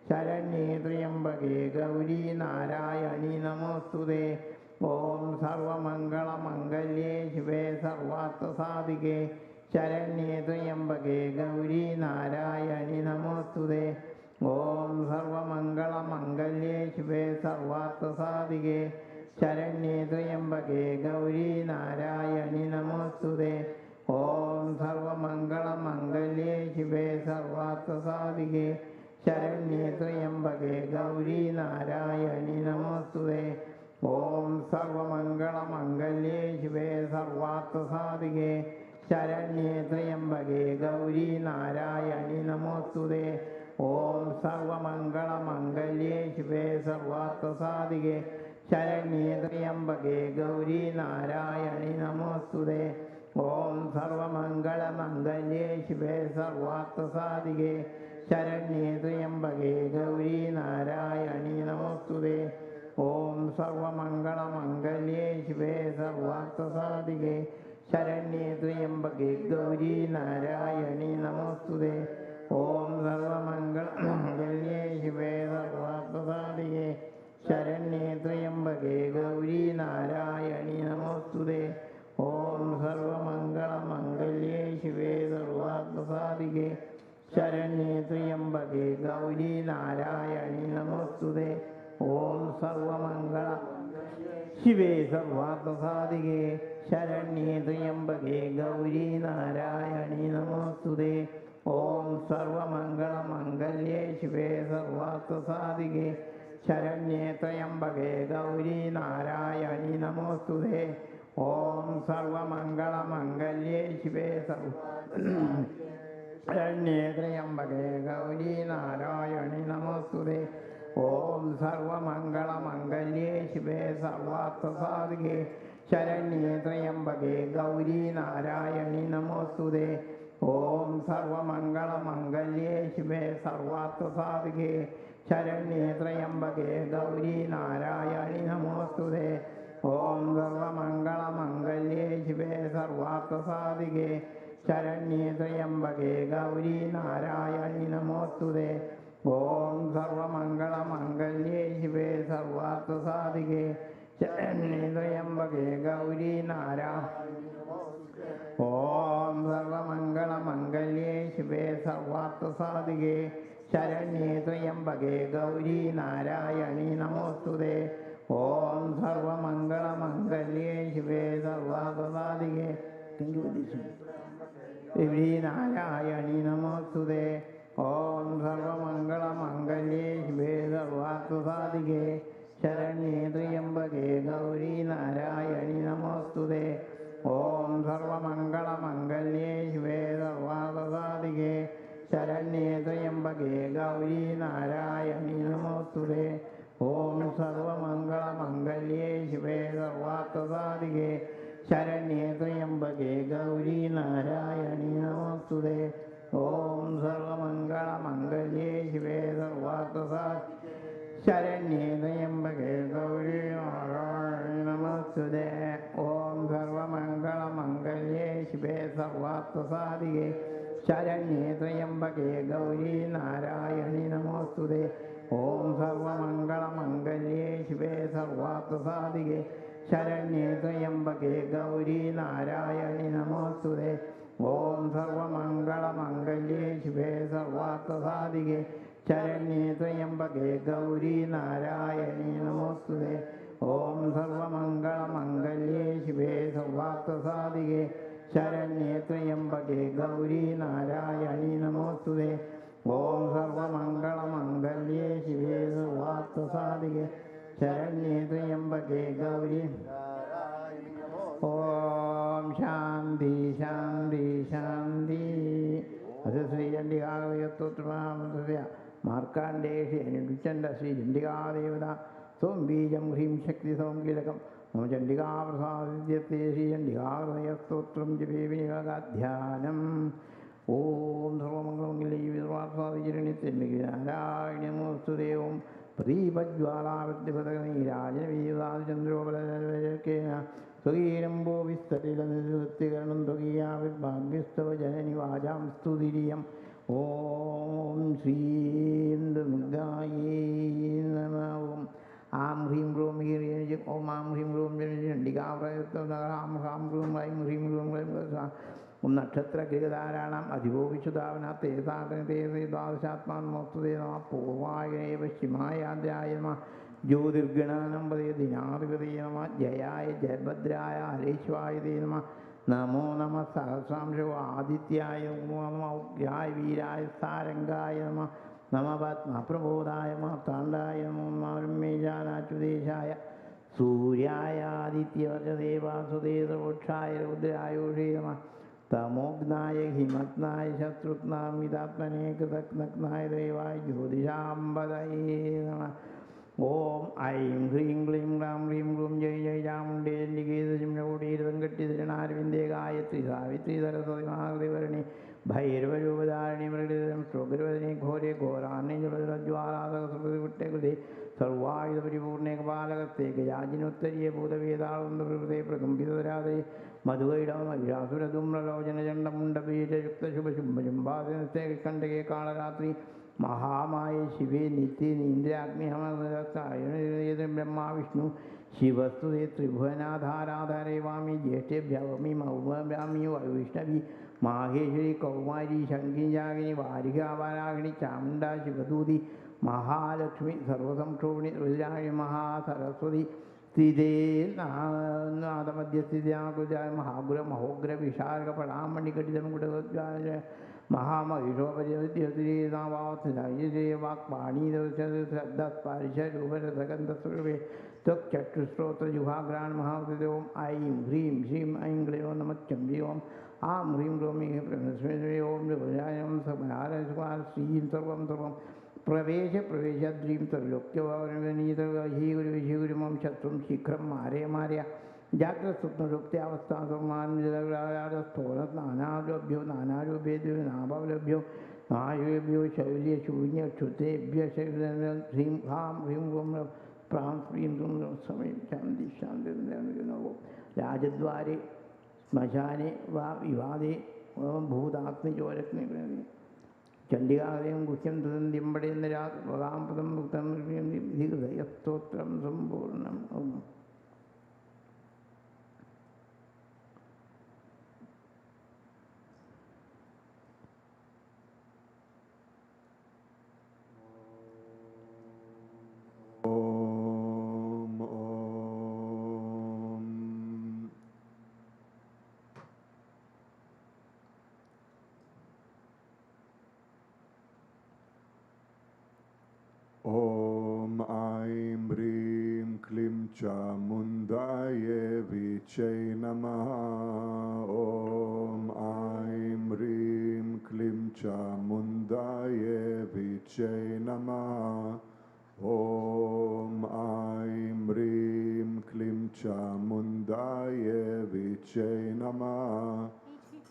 ശരണ്യേ ത്രയംബകേ ഗൗരീ നാരായണീ നമോസ്തുതേ. ഓം സർവമംഗളമംഗല്യേ ശിവേ സർവാർത്ഥസാധികേ ശരണ്യേ ത്രയംബകേ ഗൗരീ നാരായണീ നമോസ്തുതേ. ഓം സർവമംഗളമംഗല്യേ ശിവേ സർവാർത്ഥസാധികേ ശരണ്യേ ത്രയംബകേ ഗൗരീ നാരായണീ നമോസ്തുതേ. ഓം സർവമംഗളമംഗല്യേ ശിവേ സർവാർത്ഥസാധികേ ശരണ്യേ ത്രയംബകേ ഗൗരീ നാരായണീ നമോസ്തുതേ. ഓം സർവമംഗളമംഗല്യേ ശിവേ സർവാർത്ഥസാധികേ ശരണ്യേ ത്രയംബകേ ഗൗരീ നാരായണീ നമോസ്തുതേ. ഓം സർവമംഗളമംഗല്യേ ശിവേ സർവാർത്ഥസാധികേ ശരണ്യേ ത്രയംബകേ ഗൗരീ നാരായണീ നമോസ്തുതേ. ഓം സർവമംഗളമംഗല്യേ ശിവേ സർവാർത്ഥസാധികേ ശരണ്യേ ത്രയംബകേ ഗൗരീ നാരായണീ നമോസ്തുതേ. ഓം സർവമംഗളമംഗല്യേ ശിവേ സർവാർത്ഥസാധികേ ശരണ്യേ ത്രയംബകേ ഗൗരീ നാരായണീ നമോസ്തുതേ. ഓം സർവമംഗളമംഗല്യേ ശിവേ സർവാർത്ഥസാധികേ ശരണ്യേ ത്രയംബകേ ഗൗരീ നാരായണീ നമോസ്തുതേ. ഓം സർവമംഗളമംഗല്യേ ശിവേ സർവാർത്ഥസാധികേ ശരണ്യേ ത്രയംബകേ ഗൗരീ നാരായണീ നമോസ്തുതേ. ഓം സർവമംഗള ശിവേ സർവാർത്ഥസാധികേ ശരണ്യേ ത്രയംബകേ ഗൗരീ നാരായണീ നമോസ്തുതേ. ഓം സർവമംഗളമംഗല്യേ ശിവേ സർവാർത്ഥസാധികേ ശരണ്യേ ത്രയംബകേ ഗൗരീ നാരായണീ നമോസ്തുതേ. ഓം സർവമംഗളമംഗല്യേ ശിവേ ശരണ്യേ ത്രയംബകേ ഗൗരീ നാരായണീ നമോസ്തുതേ. ഓം സർവമംഗളമംഗല്യേ ശിവേ സർവാർത്ഥസാധികേ ശരണ്യേ ത്രയംബകേ ഗൗരീ നാരായണീ നമോസ്തുതേ. ഓം സർവമംഗളമംഗല്യേ ശിവേ സർവാർത്ഥസാധികേ ശരണ്യേ ത്രയംബകേ ഗൗരീ നാരായണീ നമോസ്തുതേ. ഓം സർവമംഗളമംഗല്യേ ശിവേ സർവാർത്ഥസാധികേ ശരണ്യേ ത്രയംബകേ ഗൗരീ നാരായണീ നമോസ്തുതേ. ഓം സർവമംഗളമംഗല്യേ ശിവേ സർവാ സർവാർത്ഥസാധികേ ശരണ്യേ ത്രയംബകേ ഗൗരി നാരായണി നമോസ്തുതേ. ഓം സർവമംഗളമംഗല്യേ ശിവേ സർവാർത്ഥസാധികേ ശരണ്യേ ത്രയംബകേ ഗൗരി നാരായണി നമോസ്തുതേ. ഓം സർവമംഗളമംഗല്യേ ശിവേ സർവാർത്ഥസാധികേ ഗൗരി നാരായണി നമോസ്തുതേ. ഓം സർവമംഗളമംഗല്യേ ശിവേ സർവാർത്ഥസാധികേ ശരണ്യേ ത്രയംബകേ ഗൗരി നാരായണി നമോസ്തുതേ. ഓം സർവമംഗളമംഗല്യേ ശിവേ സർവാർത്ഥസാധികേ ശരണ്യേ ത്രയംബകേ ഗൗരി നാരായണി നമോസ്തുതേ. ഓം സർവമംഗളമംഗല്യേ ശിവേ സർവാർത്ഥസാധികേ ശരണ്യേ ത്രയംബകേ ഗൗരി നാരായണി നമോസ്തുതേ. ഓം സർവമംഗളമംഗല്യേ ശിവേ സർവാർത്ഥസാധികേ ശരണ്യേ ത്രയംബകേ ഗൗരി നാരായണി നമോസ്തുതേ. ഓം സർവമംഗളമംഗല്യേ ശിവേ സർവാർത്ഥസാധികേ ശരണ്യേ ത്രയംബകേ ഗൗരി നാരായണി നമോസ്തുതേ. ഓം സർവമംഗളമംഗല്യേ ശിവേ സർവാർത്ഥസാധികേ ശരണ്യേ ത്രയംബകേ ഗൗരി നാരായണി നമോസ്തുതേ. ഓം സർവമംഗളമംഗല്യേ ശിവേ സർവാർത്ഥസാധികേ ശരണ്യേ ത്രയംബകേ ഗൗരി നാരായണി നമോസ്തുതേ. ഓം സർവമംഗളമംഗല്യേ ശിവേ സർവാർത്ഥസാധികേ ശരണ്യേ ത്രയംബകേ ഗൗരി നാരായണി നമോസ്തുതേ. ഓം സർവമംഗളമംഗല്യേ ശിവേ സർവാർത്ഥസാധികേ ശരണ്യേ ത്രയംബകേ ഗൗരി. ഓം ശാന്തി ശാന്തി ശാന്തി. അത് ശ്രീചണ്ഡികാസ്തോത്രമാമൃതയ മാർക്കാണ്ഡേഷേനുച്ചണ്ട ശ്രീചണ്ഡികാദേവത സോം ബീജം ഹ്രീം ശക്തി സോം കീലകം മമ ചണ്ഡികാപ്രസാദിത്യത്തെ ശ്രീചണ്ഡികാഹൃദയസ്തോത്രം ജപേവിനിയോഗാധ്യാനം. ഓം സർവമംഗളമംഗല്യേ നമോസ്തുതേ. ഓം പ്രദീപജ്വാലാവൃത്തിപതനീരാജനവീതാചന്ദ്രോപലേന സ്വകീരംബോ വിസ്തരിലനിവൃത്തികരണം ത്വകീയാവിർഭാഗ്യസ്തവ ജനനി വാചാം സ്തുതിരിയം. ഓം ശ്രീം ദുർഗായേ നമഃ. ഓം ആം ഹ്രീം ക്രോം ഹീം. ഓം ആം ഹ്രീം ക്രോം ചണ്ഡികാം ഹാം ക്രോം ഐം ഹ്രീം ക്രോം ക്ലൈം. ഓം നക്ഷത്രഗൃഹധാരാണാം അധിഭോവിശുധാവനാത്തേ ദ്വാദശാത്മാനമോസ്തുതേ നമഃ. പൂർവായനേ പശ്ചിമായാദ്രായ നമഃ. ജ്യോതിർഗണാനം പതേ ദിനാധിപതേ നമഃ. ജയായ ജയഭദ്രായ ഹരേശ്വായ തേ നമഃ. നമോ നമഃ സഹസ്രാംശോ ആദിത്യായ നമഃ. ഉഗ്രായ വീരായ സാരംഗായ നമഃ. നമ പത്മപ്രബോധായ മാർത്താണ്ഡായ നമോ ബ്രഹ്മേജാനാച്യുതേശായ സൂര്യായ ആദിത്യവർജതേ വാസുദേ സർവോക്ഷായ രൗദ്രായോഷേ നമഃ. തമോഘ്നായ ഹിമഗ്നായ ശത്രുഘ്നാമിതാത്മനേ കൃതഘ്നായ ദേവായ ജ്യോതിഷാംബദയേ നമഃ. ഓം ഐം ഹ്രീം ക്ലീം ക്ലാം ഹ്രീം ക്ലൂം ജയ് ജയ് ചാമുണ്ഡേ ലിംഗേതംകട്ടിതരണാരവിന്ദേ ഗായത്രി സാവിത്രി സരസ്വതി മഹാകൃതിവരണി ഭൈരവരൂപധാരണി മൃഗം ശ്ലോകരവദനേ ഘോരേ ഘോരാണ്യജ്വാലാസഹസ്രവിട്ടെ കൃതേ സർവായുധ പരിപൂർണേ കപാലകസ്തേ ഗയാജിനോത്തരീയ ഭൂതവേദാളന്തേ പ്രകമ്പിതരാതേ മധുകൈടമഹിഷാസുരധൂമ്രലോചനചണ്ഡമുണ്ടബീജയുക്തശുഭശുംഭശുംഭാസനസ്തേ കണ്ഠകേ കാളരാത്രി മഹാമായ ശിവേ നിത്യനീന്ദ്രാഗ്നിഹമസായ ബ്രഹ്മാ വിഷ്ണു ശിവസ്തുതേ ത്രിഭുവനാധാരാധാരേ വാമി ജ്യേഷ്ഠേഭ്യവമി മൗമബ്രാഹ്മി വൈഷ്ണവി മാഹേശ്വരി കൗമാരി ശങ്കിജാഗിനി വാരികാവാരാഹിണി ചാമുണ്ഡാ ശിവദൂതി മഹാലക്ഷ്മി സർവസംക്ഷോഭിണി രുദ്രാണി മഹാസരസ്വതി സ്ഥിതേ നാദമധ്യസ്ഥിതാകുജായ മഹാഗുര മഹോഗ്ര വിശാരക പടാമണികടിതം കുടഗോദ്വാര മഹാമഹിഷോപരിവാക്പാണീ ശ്രദ്ധസ്പർശരൂപരസഗന്ധസ്വരൂപേ ത്വക്ചക്ഷുശ്രോത്രജുഹാഗ്രാൻ മഹാവൃതി. ഓം ഐം ഹ്രീം ശ്രീം ഐം ക്ലീം നമഃ. ഓം ആം ഹ്രീം ക്ലോം ഓം ശ്രീം സർവം സർവം പ്രവേശദ്രീം സർവലോക്യവീതഹീഗുരുവിശീഗുരുമം ശത്രും ശീഘ്രം മാരയ ജാഗ്രസ്വപ്നലുപ്ത്യാവസ്ഥാനമാനസ്ഥോനാനാലഭ്യോ നാനാരൂപേഭ്യോ നാഭവലഭ്യോ നായുഭ്യോ ശൗര്യശൂന്യക്ഷുതേഭ്യ ഹ്രീം ഹാം ഹ്രീം ഓം പ്രാം ശ്രീം സമയം ശാന്തി ശാന്തി. രാജദ്വാരെ ശ്മശാനെ വാ വിവാദേ ഭൂതാഗ്നിചോരഗ്നി ചണ്ഡികാദയം ഗുഹ്യം തുതന്തിമ്പടേന്ദ്രാം പദം ഹൃദയസ്തോത്രം സംഭോ Chamundaye Viche Namaha. Om Aim Rim Klim Chamundaye Viche Namaha. Om Aim Rim Klim Chamundaye Viche Namaha.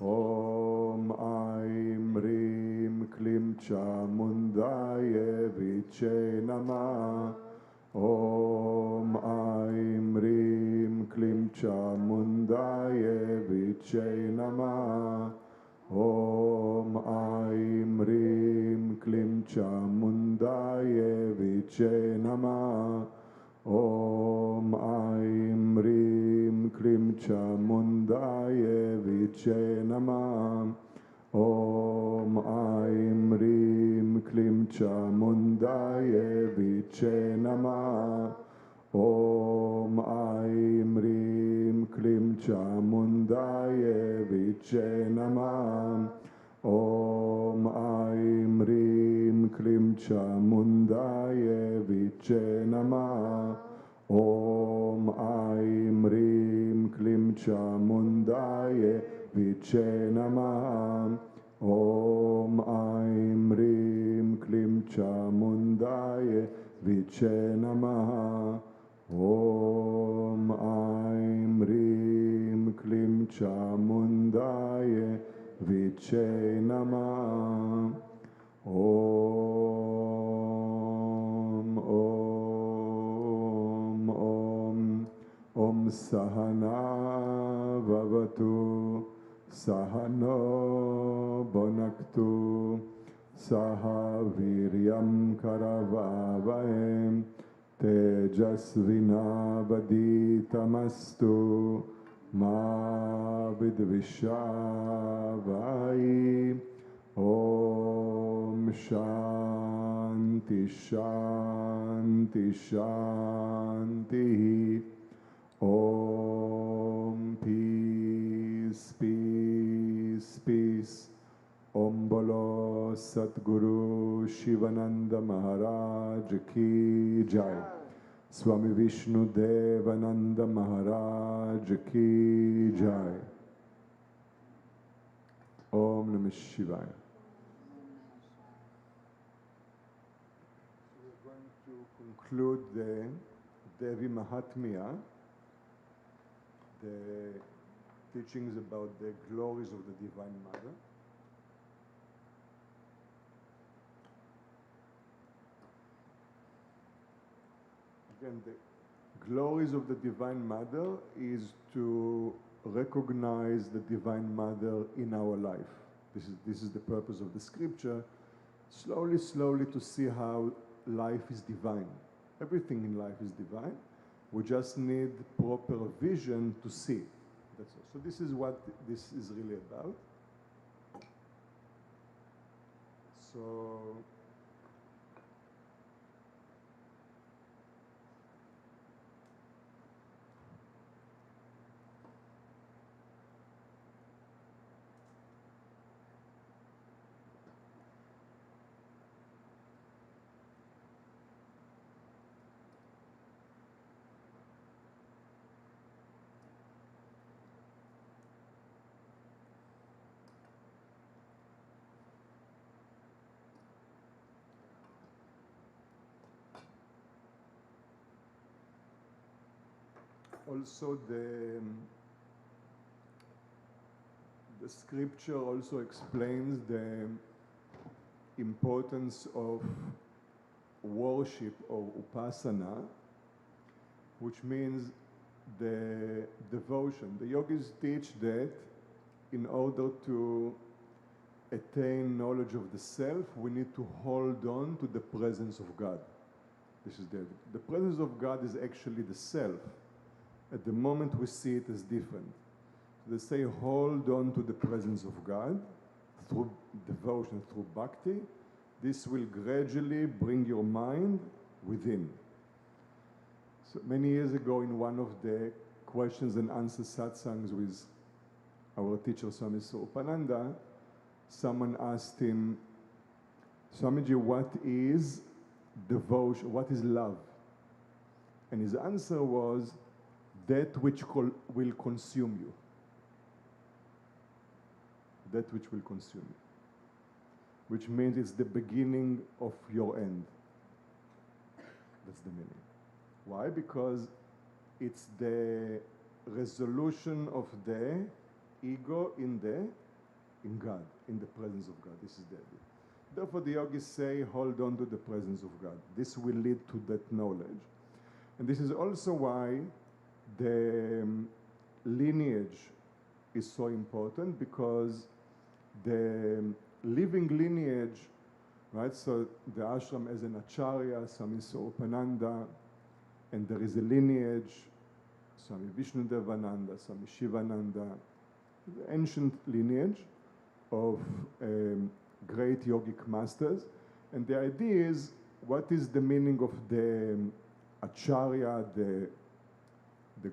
Om Aim Rim Klim Chamundaye Viche Namaha. Om Aim Rim Klim Chamundaye Viche Namaha. Om Aim Rim Klim Chamundaye Viche Namaha. Om Aim Rim Klim Chamundaye Viche Namaha. Om Aim Rim Klim Chamundaye Viche Namaha. Om Aim Rim Klim Chamundaye Viche Namaha. Om Aim Rim Klim Chamundaye Viche Namaha. Om Aim Rim Klim Chamundaye Viche Namaha. Om Aim Rim Klim Chamundaye Viche Namaha. Om Aim Rim Klim Chamundaye Viche Namaha. Om Om Sahana Vavatu Sahano Bonaktu Saha Viryam Karavavahem Tejasvina Vaditamastu Ma Vidvishavai. Om Shanti Shanti Shanti. Om Peace Peace Peace. Om Bolo Satguru Shivananda Maharaj Ki Jai. Swami Vishnu Devananda Maharaj Ki Jai. Om Namah Shivaya. We're going to conclude the Devi Mahatmya, the teachings about the glories of the Divine Mother. Again, the glories of the Divine Mother is to recognize the Divine Mother in our life. This is the purpose of the scripture. Slowly to see how life is divine. Everything in life is divine. We just need proper vision to see. That's all. So this is what this is really about. So also the scripture also explains the importance of worship or upasana, which means the devotion. The yogis teach that in order to attain knowledge of the self, we need to hold on to the presence of God. This is the presence of God is actually the self. At the moment we see it as different. They say hold on to the presence of God through devotion, through bhakti. This will gradually bring your mind within. So many years ago in one of the questions and answers satsangs with our teacher Swami Swarupananda, someone asked him, Swamiji, what is devotion, what is love? And his answer was, that which will consume you. That which will consume you. Which means it's the beginning of your end. That's the meaning. Why? Because it's the resolution of the ego in God, in the presence of God. This is the idea. Therefore, the yogis say, hold on to the presence of God. This will lead to that knowledge. And this is also why the lineage is so important, because the living lineage, right? So the ashram has an acharya, Swami Swarupananda, and there is a lineage, Swami Vishnudevananda, Swami Shivananda, the ancient lineage of great yogic masters. And the idea is, what is the meaning of the acharya, the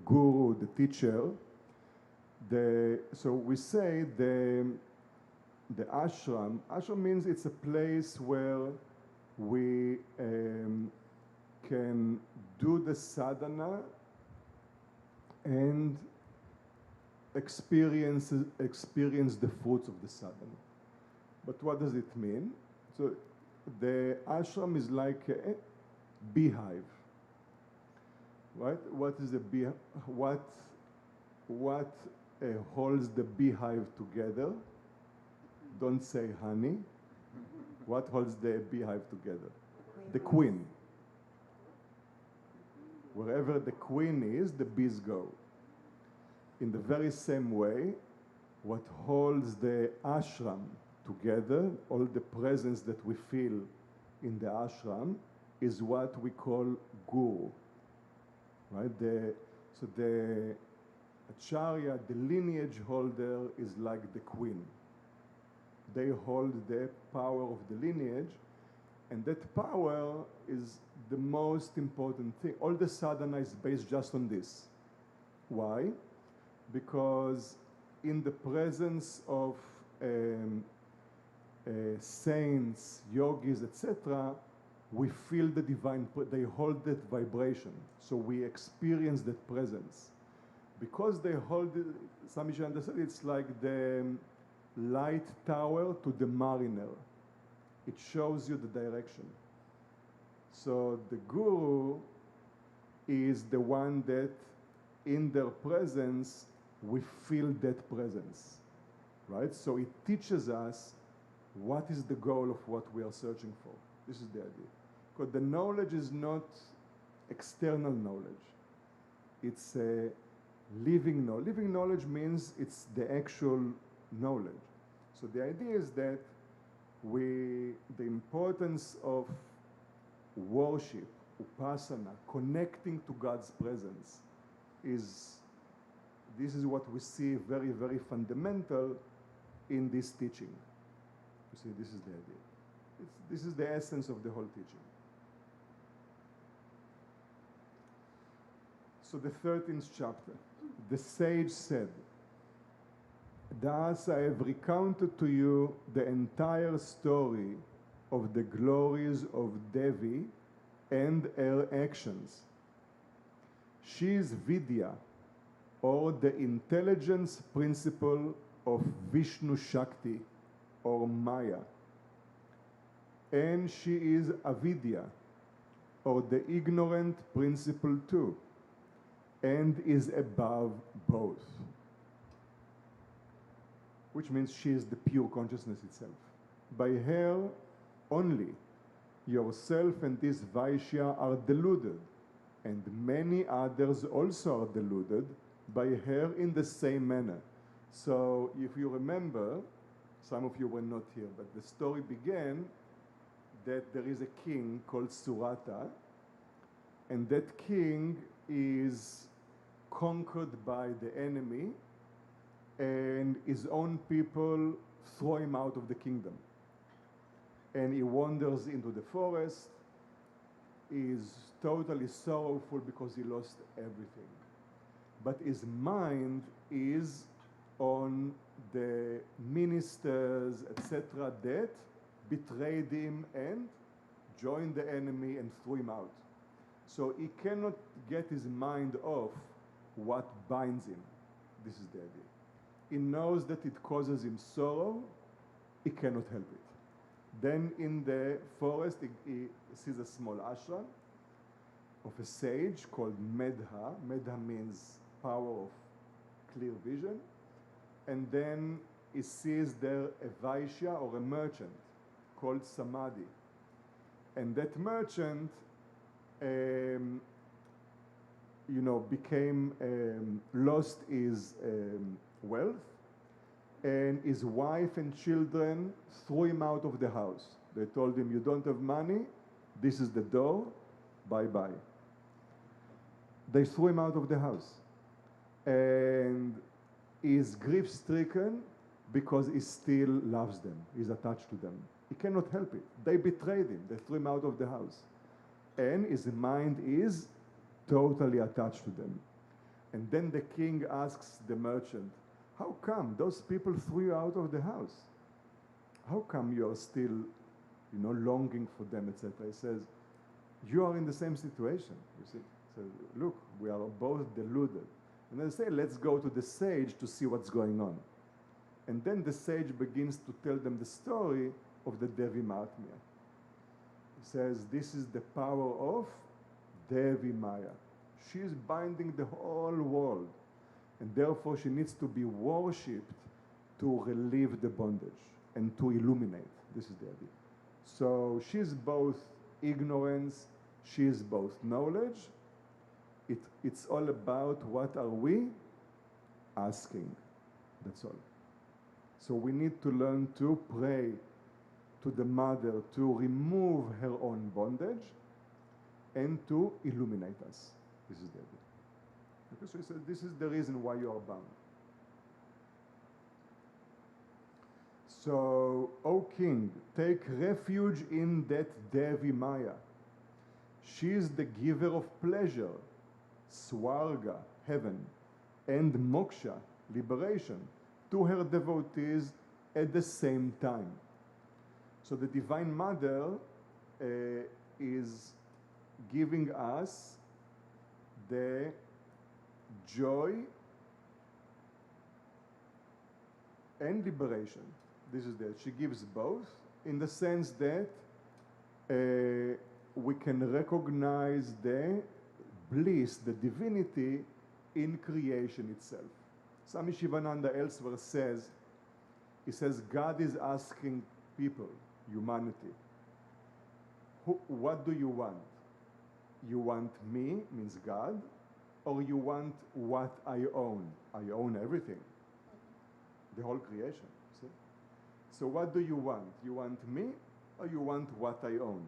guru, the teacher? So we say the ashram means it's a place where we can do the sadhana and experience the fruits of the sadhana. But what does it mean? So the ashram is like a beehive, right? What is a beehive? What holds the beehive together? Don't say honey. What holds the beehive together? The queen. Wherever the queen is, the bees go. In the very same way, what holds the ashram together, all the presence that we feel in the ashram, is what we call guru. Right? So the acharya, the lineage holder, is like the queen. They hold the power of the lineage, and that power is the most important thing. All the sadhana is based just on this. Why? Because in the presence of saints, yogis, etc., we feel the divine, they hold that vibration. So we experience that presence. Because they hold it, Swami Shivananda said, it's like the light tower to the mariner. It shows you the direction. So the guru is the one that in their presence we feel that presence, right? So it teaches us what is the goal of what we are searching for. This is the idea. Because the knowledge is not external knowledge. It's a living knowledge. Living knowledge means it's the actual knowledge. So the idea is that the importance of worship, upasana, connecting to God's presence, this is what we see very, very fundamental in this teaching. You see, this is the idea. This is the essence of the whole teaching. So the 13th chapter, the sage said, "Thus I have recounted to you the entire story of the glories of Devi and her actions. She is Vidya, or the intelligence principle of Vishnu Shakti, or Maya. And she is Avidya, or the ignorant principle too, and is above both." Which means she is the pure consciousness itself. By her only, yourself and this Vaishya are deluded, and many others also are deluded by her in the same manner. So if you remember, some of you were not here, but the story began that there is a king called Surata, and that king is conquered by the enemy, and his own people throw him out of the kingdom. And he wanders into the forest. He is totally sorrowful because he lost everything. But his mind is on the ministers, etc., that betrayed him and joined the enemy and threw him out. So he cannot get his mind off what binds him. This is the idea. He knows that it causes him sorrow, he cannot help it. Then in the forest, he sees a small ashram of a sage called Medha. Medha means power of clear vision. And then he sees there a Vaishya or a merchant called Samadhi. And that merchant, became lost his wealth, and his wife and children threw him out of the house. They told him, "You don't have money, this is the door, bye-bye." They threw him out of the house. And he is grief-stricken because he still loves them. He's attached to them. He cannot help it. They betrayed him. They threw him out of the house. And his mind is totally attached to them. And then the king asks the merchant, "How come those people threw you out of the house? How come you are still, longing for them, etc.?" He says, "You are in the same situation, you see." He says, "Look, we are both deluded." And they say, "Let's go to the sage to see what's going on." And then the sage begins to tell them the story of the Devi Mahatmya. He says, this is the power of Devi Maya. She is binding the whole world, and therefore she needs to be worshipped to relieve the bondage and to illuminate. This is the idea. So she is both ignorance, she is both knowledge. It's all about what are we asking. That's all. So we need to learn to pray to the mother to remove her own bondage and to illuminate us. This is the idea. Okay, so he says, this is the reason why you are bound. So, O king, take refuge in that Devi Maya. She is the giver of pleasure, Swarga, heaven, and Moksha, liberation, to her devotees at the same time. So the Divine Mother is giving us the joy and liberation. This is that she gives both in the sense that we can recognize the bliss, the divinity in creation itself. Swami Shivananda elsewhere says, he says, God is asking people, humanity, what do you want? You want me, means God, or you want what I own? I own everything, the whole creation. See? So what do you want? You want me, or you want what I own?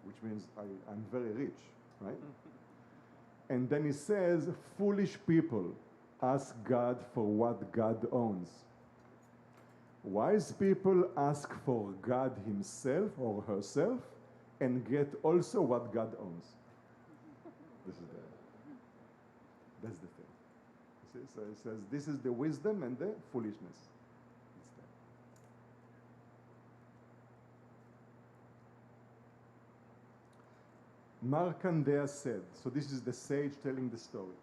Which means I'm very rich, right? And then he says, foolish people ask God for what God owns. Wise people ask for God himself or herself and get also what God owns. That's the thing. See? So it says this is the wisdom and the foolishness. Markandeya said, so this is the sage telling the story.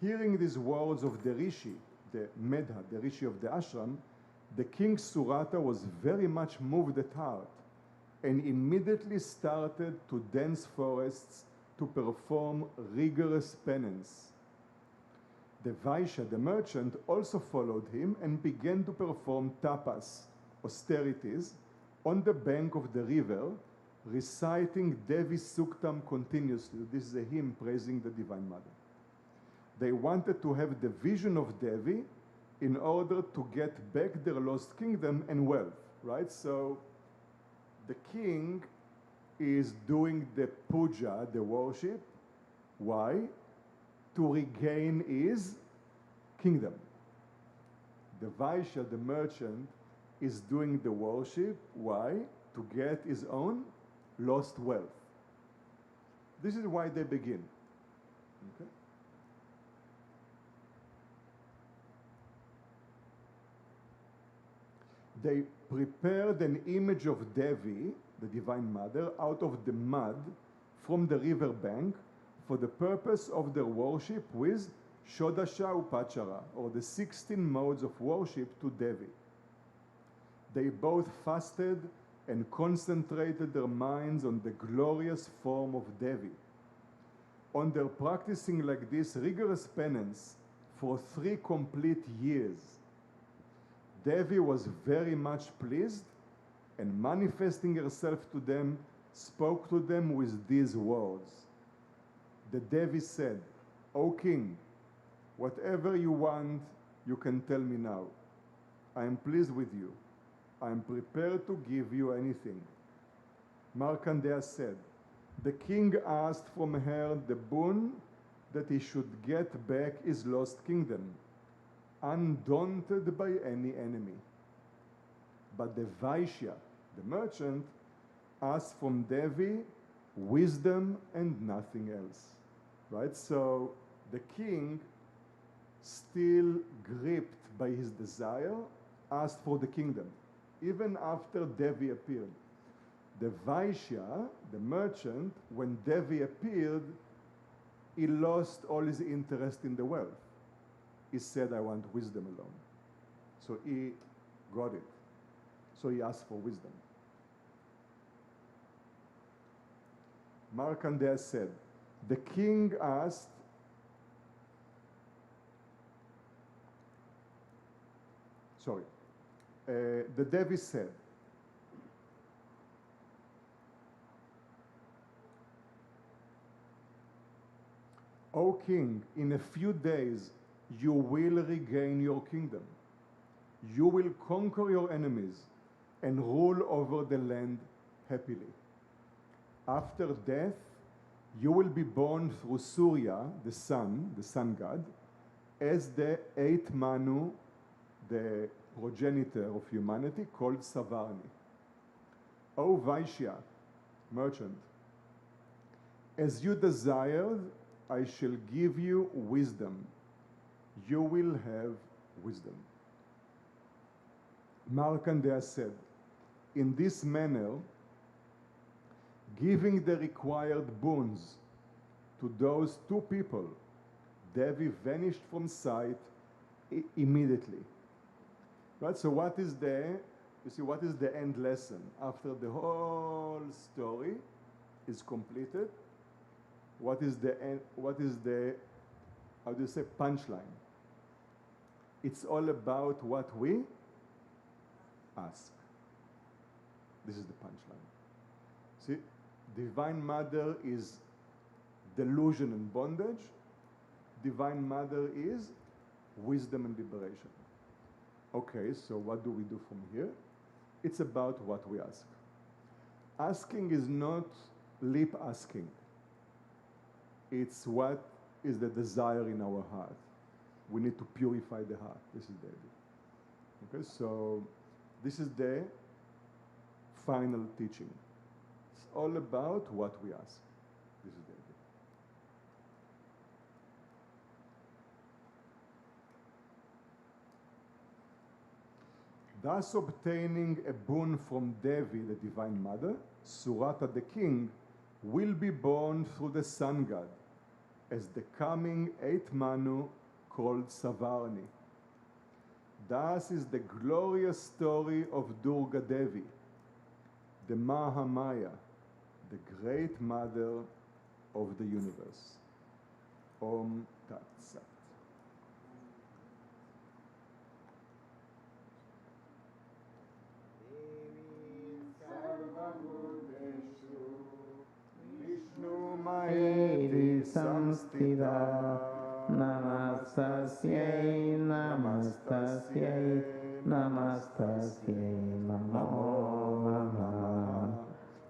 Hearing these words of the Rishi, the Medha, the Rishi of the ashram, the king Surata was very much moved at heart and immediately started to dense forests to perform rigorous penance. The Vaishya, the merchant, also followed him and began to perform tapas, austerities, on the bank of the river, reciting Devi Suktam continuously. This is a hymn praising the Divine Mother. They wanted to have the vision of Devi in order to get back their lost kingdom and wealth, right? So the king is doing the puja, the worship. Why? To regain his kingdom. The Vaishya, the merchant, is doing the worship. Why? To get his own lost wealth. This is why they begin. Okay? They prepared an image of Devi, the Divine Mother, out of the mud from the river bank for the purpose of their worship with Shodasha Upachara, or the 16 modes of worship to Devi. They both fasted and concentrated their minds on the glorious form of Devi. On their practicing like this rigorous penance for 3 complete years, Devi was very much pleased, and manifesting herself to them, spoke to them with these words. The Devi said, "O king, whatever you want, you can tell me now. I am pleased with you. I am prepared to give you anything." Markandeya said, the king asked from her the boon that he should get back his lost kingdom, undaunted by any enemy. But the Vaishya, the merchant, asked from Devi wisdom and nothing else. Right? So the king, still gripped by his desire, asked for the kingdom, even after Devi appeared. The Vaishya, the merchant, when Devi appeared, he lost all his interest in the wealth. He said, "I want wisdom alone." So he got it. So he asked for wisdom. Markandeya said, the king asked, the Devi said, "O king, in a few days you will regain your kingdom. You will conquer your enemies and rule over the land happily. After death, you will be born through Surya, the sun god, as the 8th Manu, the progenitor of humanity, called Savarni. O Vaishya, merchant, as you desired, I shall give you wisdom. You will have wisdom." Markandeya said, in this manner, giving the required boons to those 2 people, Devi vanished from sight immediately. Right? So what is what is the end lesson? After the whole story is completed, what is the end, how do you say, punchline? It's all about what we ask. This is the punchline. See, Divine Mother is delusion and bondage. Divine Mother is wisdom and liberation. Okay, so what do we do from here? It's about what we ask. Asking is not lip asking. It's what is the desire in our heart. We need to purify the heart. This is the idea. Okay, so this is the final teaching. It's all about what we ask. This is the idea. Thus obtaining a boon from Devi, the Divine Mother, Surata the king will be born through the sun god as the coming 8th Manu called Savarni. Thus is the glorious story of Durga Devi, the Mahamaya, the great mother of the universe. Om Tat Sat. Maiti samstita, namastasyai, namastasyai, namastasyai, namo namah.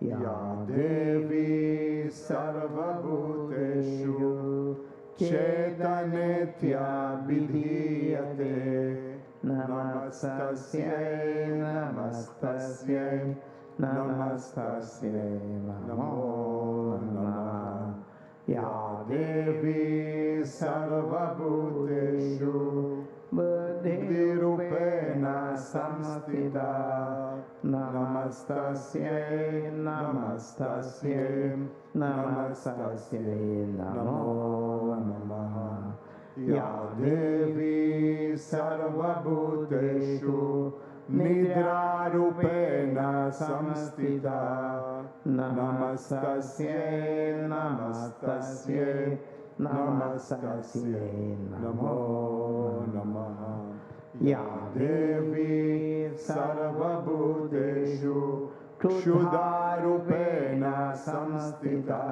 Ya Devi sarvabhuteshu chetanetya vidhiyate, namastasyai, namastasyai, namastasyai, namo namah. Ya Devi sarvabhuteshu buddhirupena samstita, Namastasyai, Namastasyai, Namastasyai, Namo Namaha. Ya Devi Sarvabhuteshu Nidrarupena Samstita. Namastasyai, Namastasyai, Namastasyai, Namo Namaha. Ya Devi Sarvabhuteshu Kshudarupena Samstita.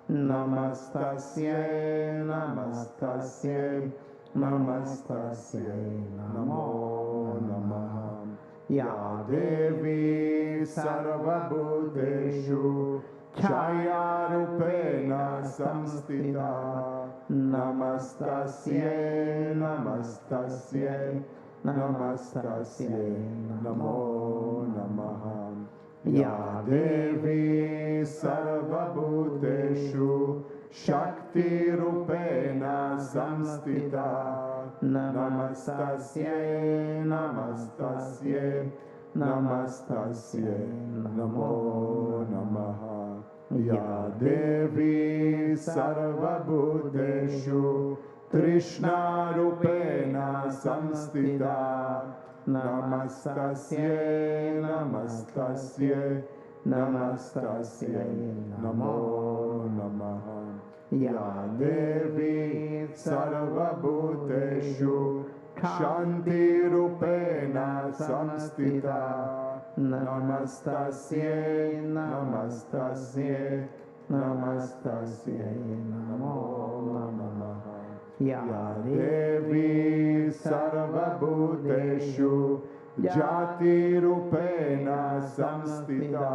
Namastasyai, Namastasyai, Namastasyai, Namo Namaha. Ya Devi Sarvabhuteshu Chayarupena Samstita. Namastasyai, Namastasyai, Namastasyai, Namo Namaha. Ya Devi Sarvabhuteshu Shakti Rupena Samstita. Namastasyai, Namastasyai, Namastasyai, Namo Namaha. Ya Devi Sarvabhuteshu Trishna Rupena Samstita. Namastasyai, Namastasyai, Namastasyai, Namo Namaha. Ya Devi Sarvabhuteshu Shanti Rupena Samstita. Namastasyai, Namastasyai, Namastasyai, Namo Namaha. Ya Devi Sarvabhuteshu Jati Rupena Samstita.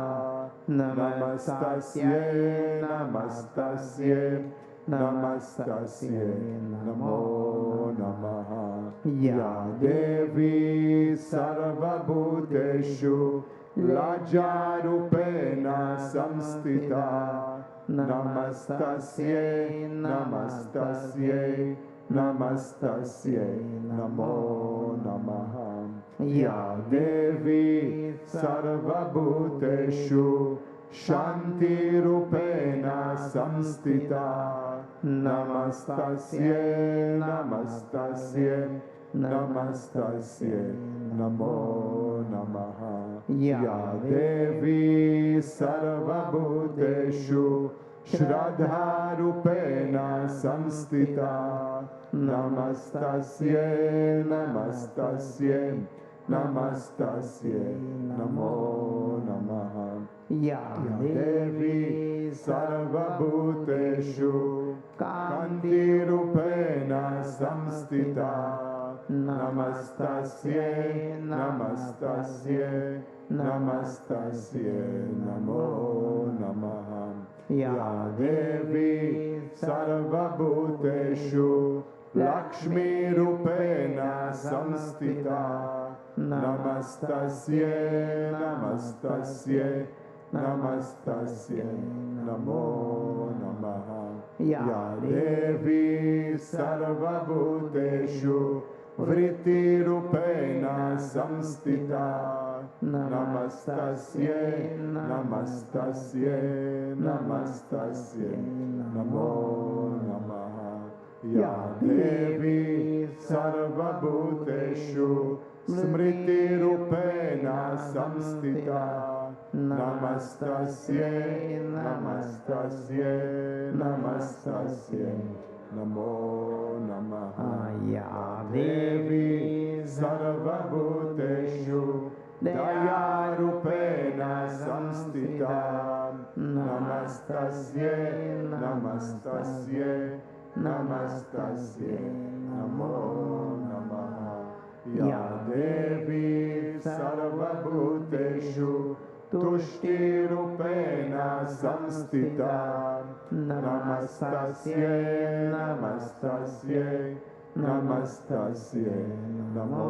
Namastasyai, Namastasyai, Namastasyai, Namo Namaha. Ya Devi Sarvabhuteshu Lajarupena Samstita. Namastasyai, Namastasyai, Namastasyai, Namo Namaha. Ya Devi Sarvabhuteshu Shanti Rupena Samstita. Namastasyai, Namastasyai, Namastasyai, Namo Namaha. Ya Devi Sarvabhuteshu Shraddha Rupena Samstita. Namastasyai, Namastasyai, Namastasyai, Namo Namaha. Ya Devi Sarvabhuteshu Kanti Rupena Samstita. Namastasyai, Namastasyai, Namastasyai, Namo Namaha. Ya Devi Sarvabhuteshu Lakshmi Rupena Samstita. Namastasyai, Namastasyai, Namastasyai, Namo Namaha. Ya Devi Sarvabhuteshu Vritti Rupena Samstita. Namastasyai, Namastasyai, Namastasyai, Namo Namaha. Ya Devi Sarvabhuteshu Smriti Rupena Samstita. Namastasyai, Namastasyai, Namastasyai, Namo Namaha. Ya Devi Sarvabhuteshu Daya Rupena Samstita. Namastasyai, Namastasyai, Namastasyai, Namo Namaha. Ya Devi Sarvabhuteshu Tushti Rupena Samstita. Namastasyai, Namastasyai, Namastasyai, Namo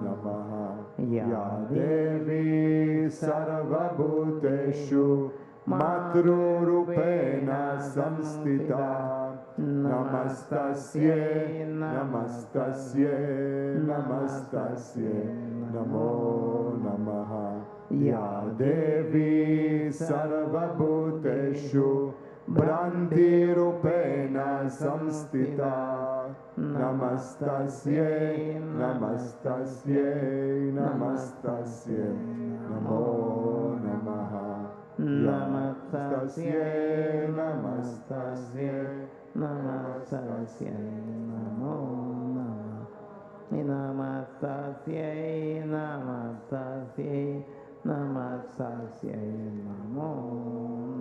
Namaha. Ya Devi Sarvabhuteshu Matru Rupena Samstita. Namastasye, Namastasye, Namastasye, Namo Namaha. Ya Devi Sarvabhuteshu Branti Rupena Samstita. Namastasye, Namastasye, Namastasye, Namo Namaha. Namastasye, Namastasye, Namastasye, Namo Namah. Namastasye, Namastasye, Namastasye, Namo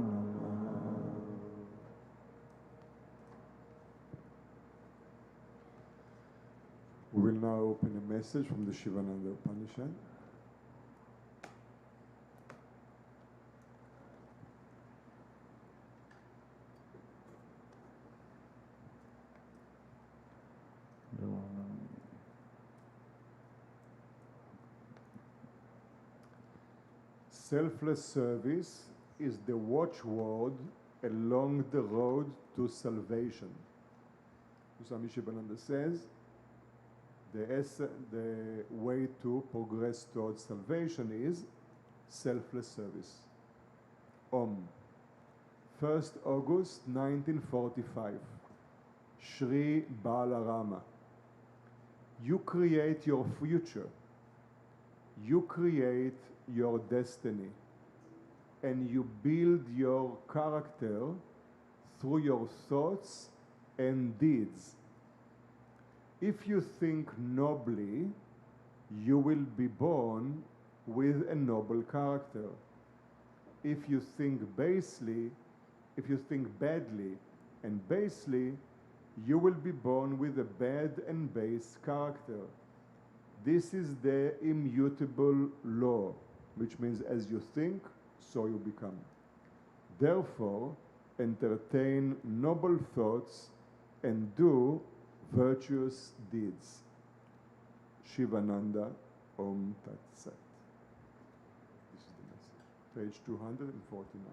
Namah. We will now open a message from the Shivananda Upanishad. Selfless service is the watchword along the road to salvation. Swami Shivananda says, the way to progress towards salvation is selfless service. Om. 1st August 1945. Shri Balarama. You create your future. You create your destiny. And you build your character through your thoughts and deeds. If you think nobly, you will be born with a noble character. If you think basely, if you think badly and basely, you will be born with a bad and base character. This is the immutable law, which means as you think, so you become. Therefore, entertain noble thoughts and do virtuous deeds. Shivananda Om Tat Sat. This is the message. Page 249.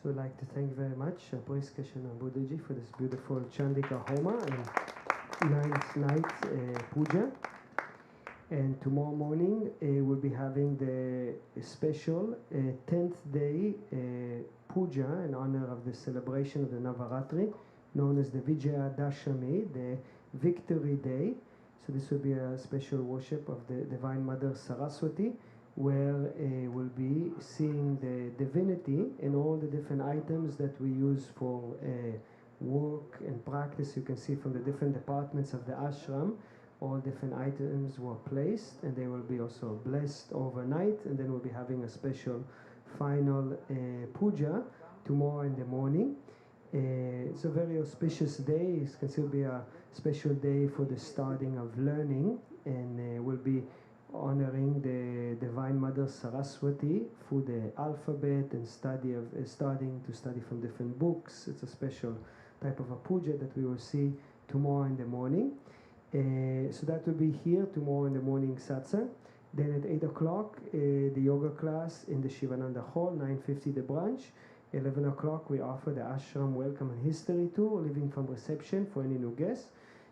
So I'd like to thank very much Boris Krishna Buddhaji for this beautiful Chandika Homa and 9th night puja. And tomorrow morning we'll be having the special 10th day puja in honor of the celebration of the Navaratri, known as the Vijaya Dashami, the Victory Day. So this will be a special worship of the Divine Mother Saraswati, where we'll be seeing the divinity in all the different items that we use for work and practice. You can see from the different departments of the ashram, all different items were placed, and they will be also blessed overnight, and then we'll be having a special final puja tomorrow in the morning. It's a very auspicious day. It's considered to be a special day for the starting of learning, and we'll be honoring the Divine Mother Saraswati through the alphabet and starting to study from different books. It's a special type of a puja that we will see tomorrow in the morning. So that will be here tomorrow in the morning satsang. Then at 8 o'clock, the yoga class in the Shivananda Hall, 9:50 the branch. 11 o'clock, we offer the ashram welcome and history tour, living from reception for any new guests.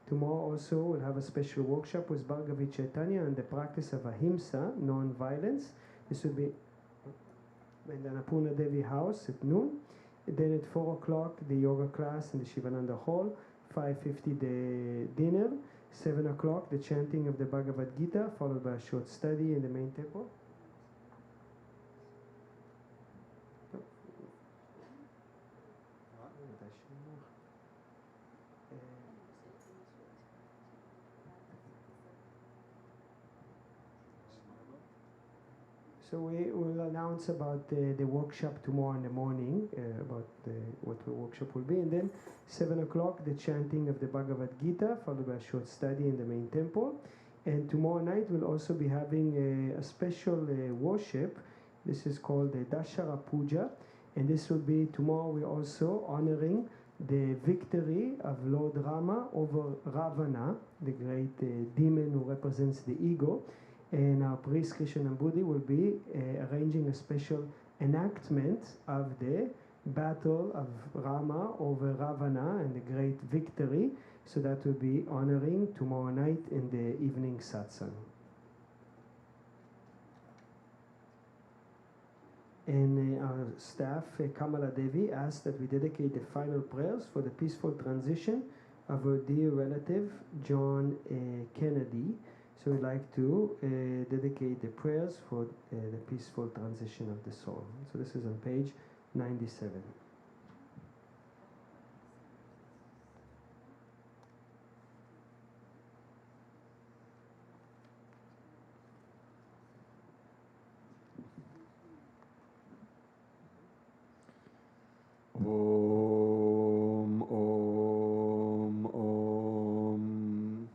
Tomorrow also we'll have a special workshop with Bhargavi Chaitanya on the practice of ahimsa, non-violence. This will be in the Annapurna Devi house at noon. Then at 4 o'clock, the yoga class in the Shivananda Hall, 5:50 the dinner. 7 o'clock, the chanting of the Bhagavad Gita, followed by a short study in the main temple. So we will announce about the workshop tomorrow in the morning, about what the workshop will be. And then 7 o'clock, the chanting of the Bhagavad Gita, followed by a short study in the main temple. And tomorrow night, we'll also be having a special worship. This is called the Navaratri Puja. And this will be tomorrow, we're also honoring the victory of Lord Rama over Ravana, the great demon who represents the ego. And our priest Krishna Budi will be arranging a special enactment of the battle of Rama over Ravana and the great victory. So that will be honoring tomorrow night in the evening satsang. And our staff, Kamala Devi, asked that we dedicate the final prayers for the peaceful transition of our dear relative, John Kennedy. So we'd like to dedicate the prayers for the peaceful transition of the soul. So this is on page 97. Om, Om, Om.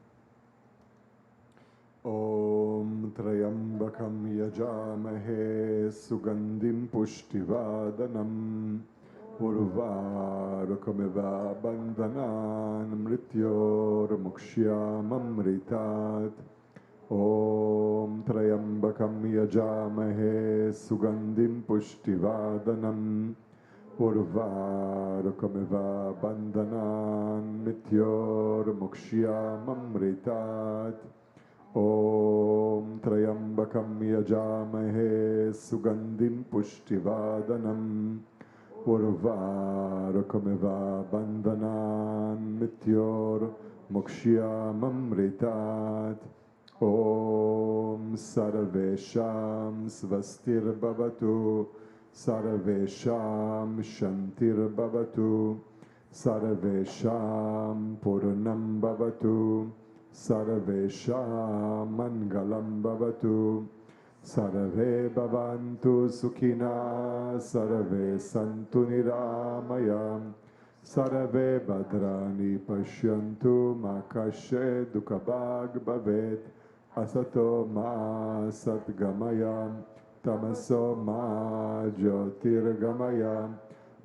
Om Trayambakam Yajamahe Sugandhim Pushtivadanam Urvarukameva Bandhanan Mrityor Mukshyamamritat. Om Trayambakam Yajamahe Sugandhim Pushtivadanam Urvarukameva Bandhanan Mrityor Mukshyamamritat. Om Trayambakam Yajamahe Sugandhim Pushtivadanam Urvarukameva Bandhanan Mrityor Mukshyamamritat. Om Sarvesham Svastir Bhavatu Sarvesham Shantir Bhavatu Sarvesham Purnam Bhavatu Sarvesham Mangalam Bhavatu Sarve Bhavantu Sukhina Sarve Santu Niramayam Sarve Bhadrani Pashyantu Makashe Dukhabhag Bhavet Asato Ma Satgamayam Tamaso Ma Jyotirgamayam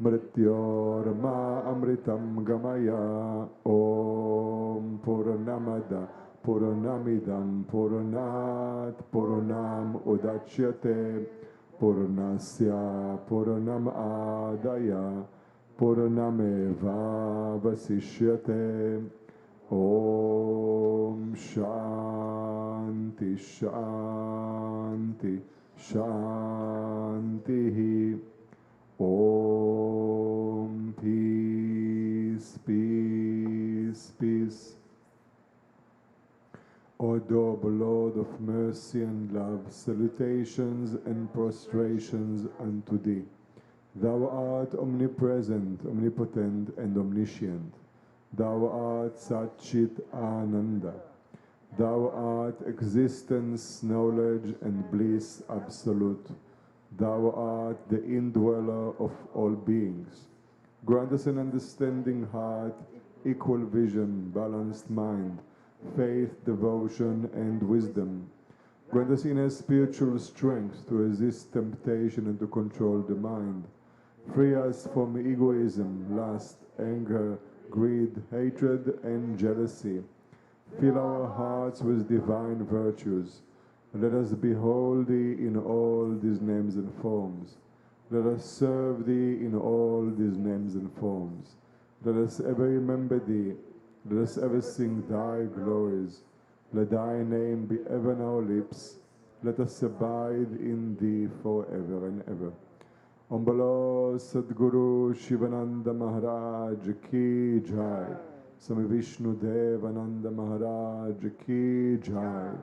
Mrityor Ma Amritam Gamaya. Om Purnamada Purnamidam Purnat Purnam Udachyate Purnasya Purnam Adaya Purnameva Vasishyate. Om Shanti Shanti Shanti. Om Peace, Peace, Peace. O adorable Lord of mercy and love, salutations and prostrations unto Thee. Thou art omnipresent, omnipotent, and omniscient. Thou art Satchit Ananda. Thou art existence, knowledge, and bliss absolute. Thou art the indweller of all beings. Grant us an understanding heart, equal vision, balanced mind, faith, devotion, and wisdom. Grant us inner spiritual strength to resist temptation and to control the mind. Free us from egoism, lust, anger, greed, hatred, and jealousy. Fill our hearts with divine virtues. Let us behold Thee in all these names and forms. Let us serve Thee in all these names and forms. Let us ever remember Thee. Let us ever sing Thy glories. Let Thy name be ever in our lips. Let us abide in Thee forever and ever. Om Bolo Sadguru Shivananda Maharaj Ki Jai. Swami Vishnu Devananda Maharaj Ki Jai.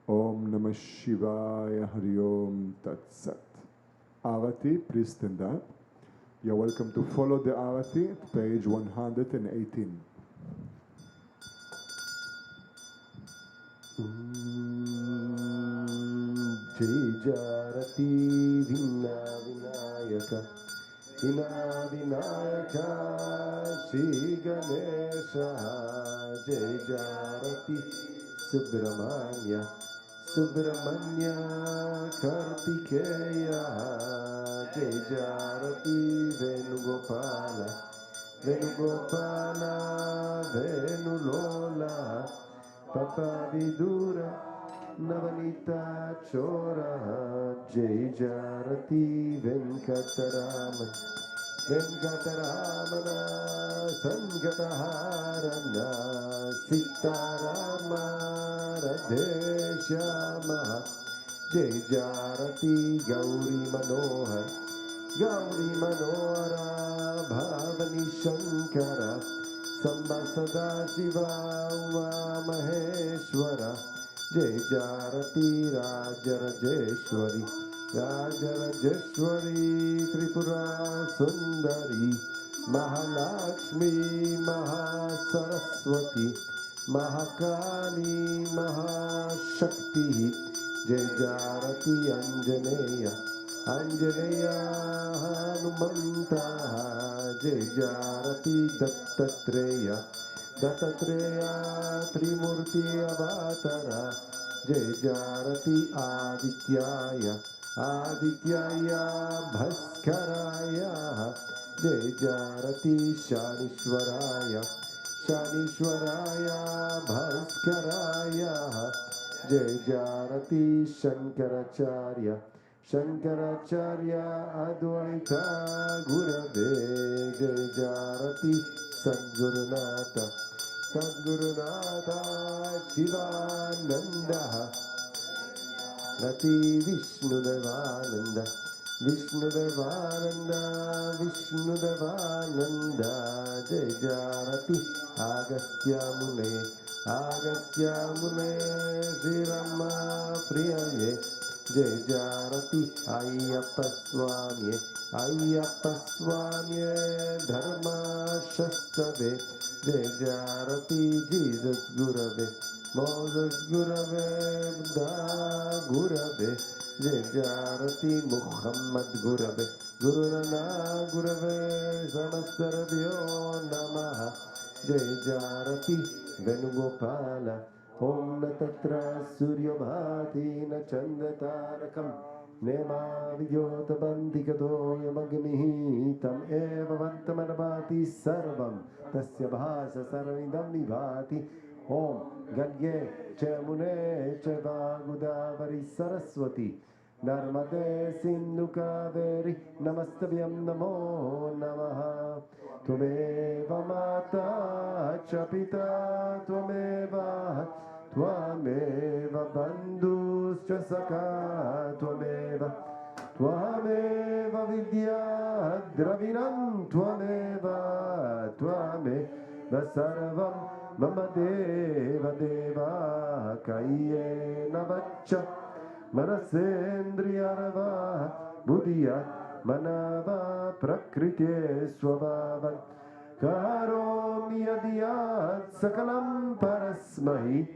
Om Namah Shivaya Hari Om Tat Sat. Arati, please stand up. You're welcome to follow the Arati at page 118. Jai Jarati Vinna Vinayaka Vinna Vinayaka Shri Ganesha Jai Jarati Subramanya Subramanya Kartikeya Jai Jarati Venugopala Venugopala Venulola Papa Vidura Navanita Chora Jai Jarati Venkataraman Venkataramana Sankataharana Sitarama Radheshyama Jai Jarati Gauri Manohar Gauri Manohara Bhavani Shankara Samba Sadashiva Uma Maheshwara Jai Jarati Rajarajeshwari Rajarajeshwari Tripura Sundari Mahalakshmi Mahasaraswati Mahakali Mahashakti Jai Jarati Anjaneya Anjaneya Hanumanta Jai Jarati Dattatreya Dattatreya Trimurti Avatara Jai Jarati Adityaya Adityaya Bhaskaraya Jai Jarati Shanishwaraya Shanishwaraya Bhaskaraya Jai Jarati Shankaracharya Shankaracharya Advaita Gurave Jai Jarati Sadgurunata Sadgurunata Shivananda Rati Vishnudevananda Vishnudevananda Vishnudevananda Jai Jarati Agastya Mune Agastya Mune Shri Rama Priyaye Jai Jarati Ayyappa Swami Ayyappa Swami Dharma Shastave Jai Jarati Jesus Gurave Moses Gurave Buddha Gurave Jai Jarati Muhammad Gurave Guru Nanak Gurave Samastarabhyo Namaha Jai Jarati Venugopala Om na tatra surya bhati na chanda tarakam nema vidyota bandikato yamagnihi tam eva vantamanabhati sarvam tasya bhasa sarvidam nibhati Om Gadye Chamune Chava Godavari Saraswati Narmade Sindhu Kaveri Namastabhyam Namo Namaha Tvameva Mata Chapita Tvameva Tvameva Bandhuscha Sakha Tvameva Tvameva Vidya Dravinam Tvameva Sarvam Mama Deva Deva Kayena Vacha Manasendriyarava Buddhiya Manava Prakriti Swabhavan Karomi Adiyat Sakalam Parasmahi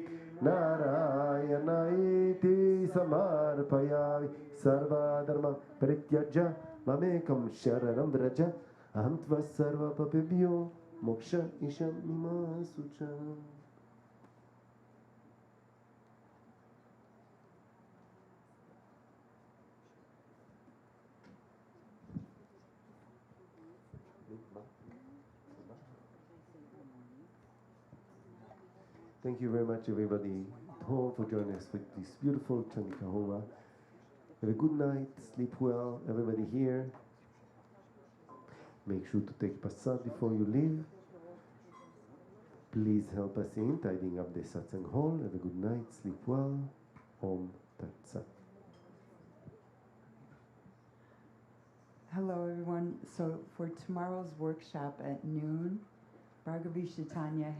Narayanaiti Samarpayavi Sarva Dharma Parityaja Mamekam Sharanam Vraja Aham Tva Sarva Papibhyo Moksha Isham Mima Sucha. Thank you very much, everybody at home, for joining us with this beautiful Chandika Hova. Have a good night, sleep well, everybody here. Make sure to take prasad before you leave. Please help us in tidying up the satsang hall. Have a good night, sleep well. Om Tat Sat. Hello, everyone. So for tomorrow's workshop at noon, Bhargavi Chaitanya has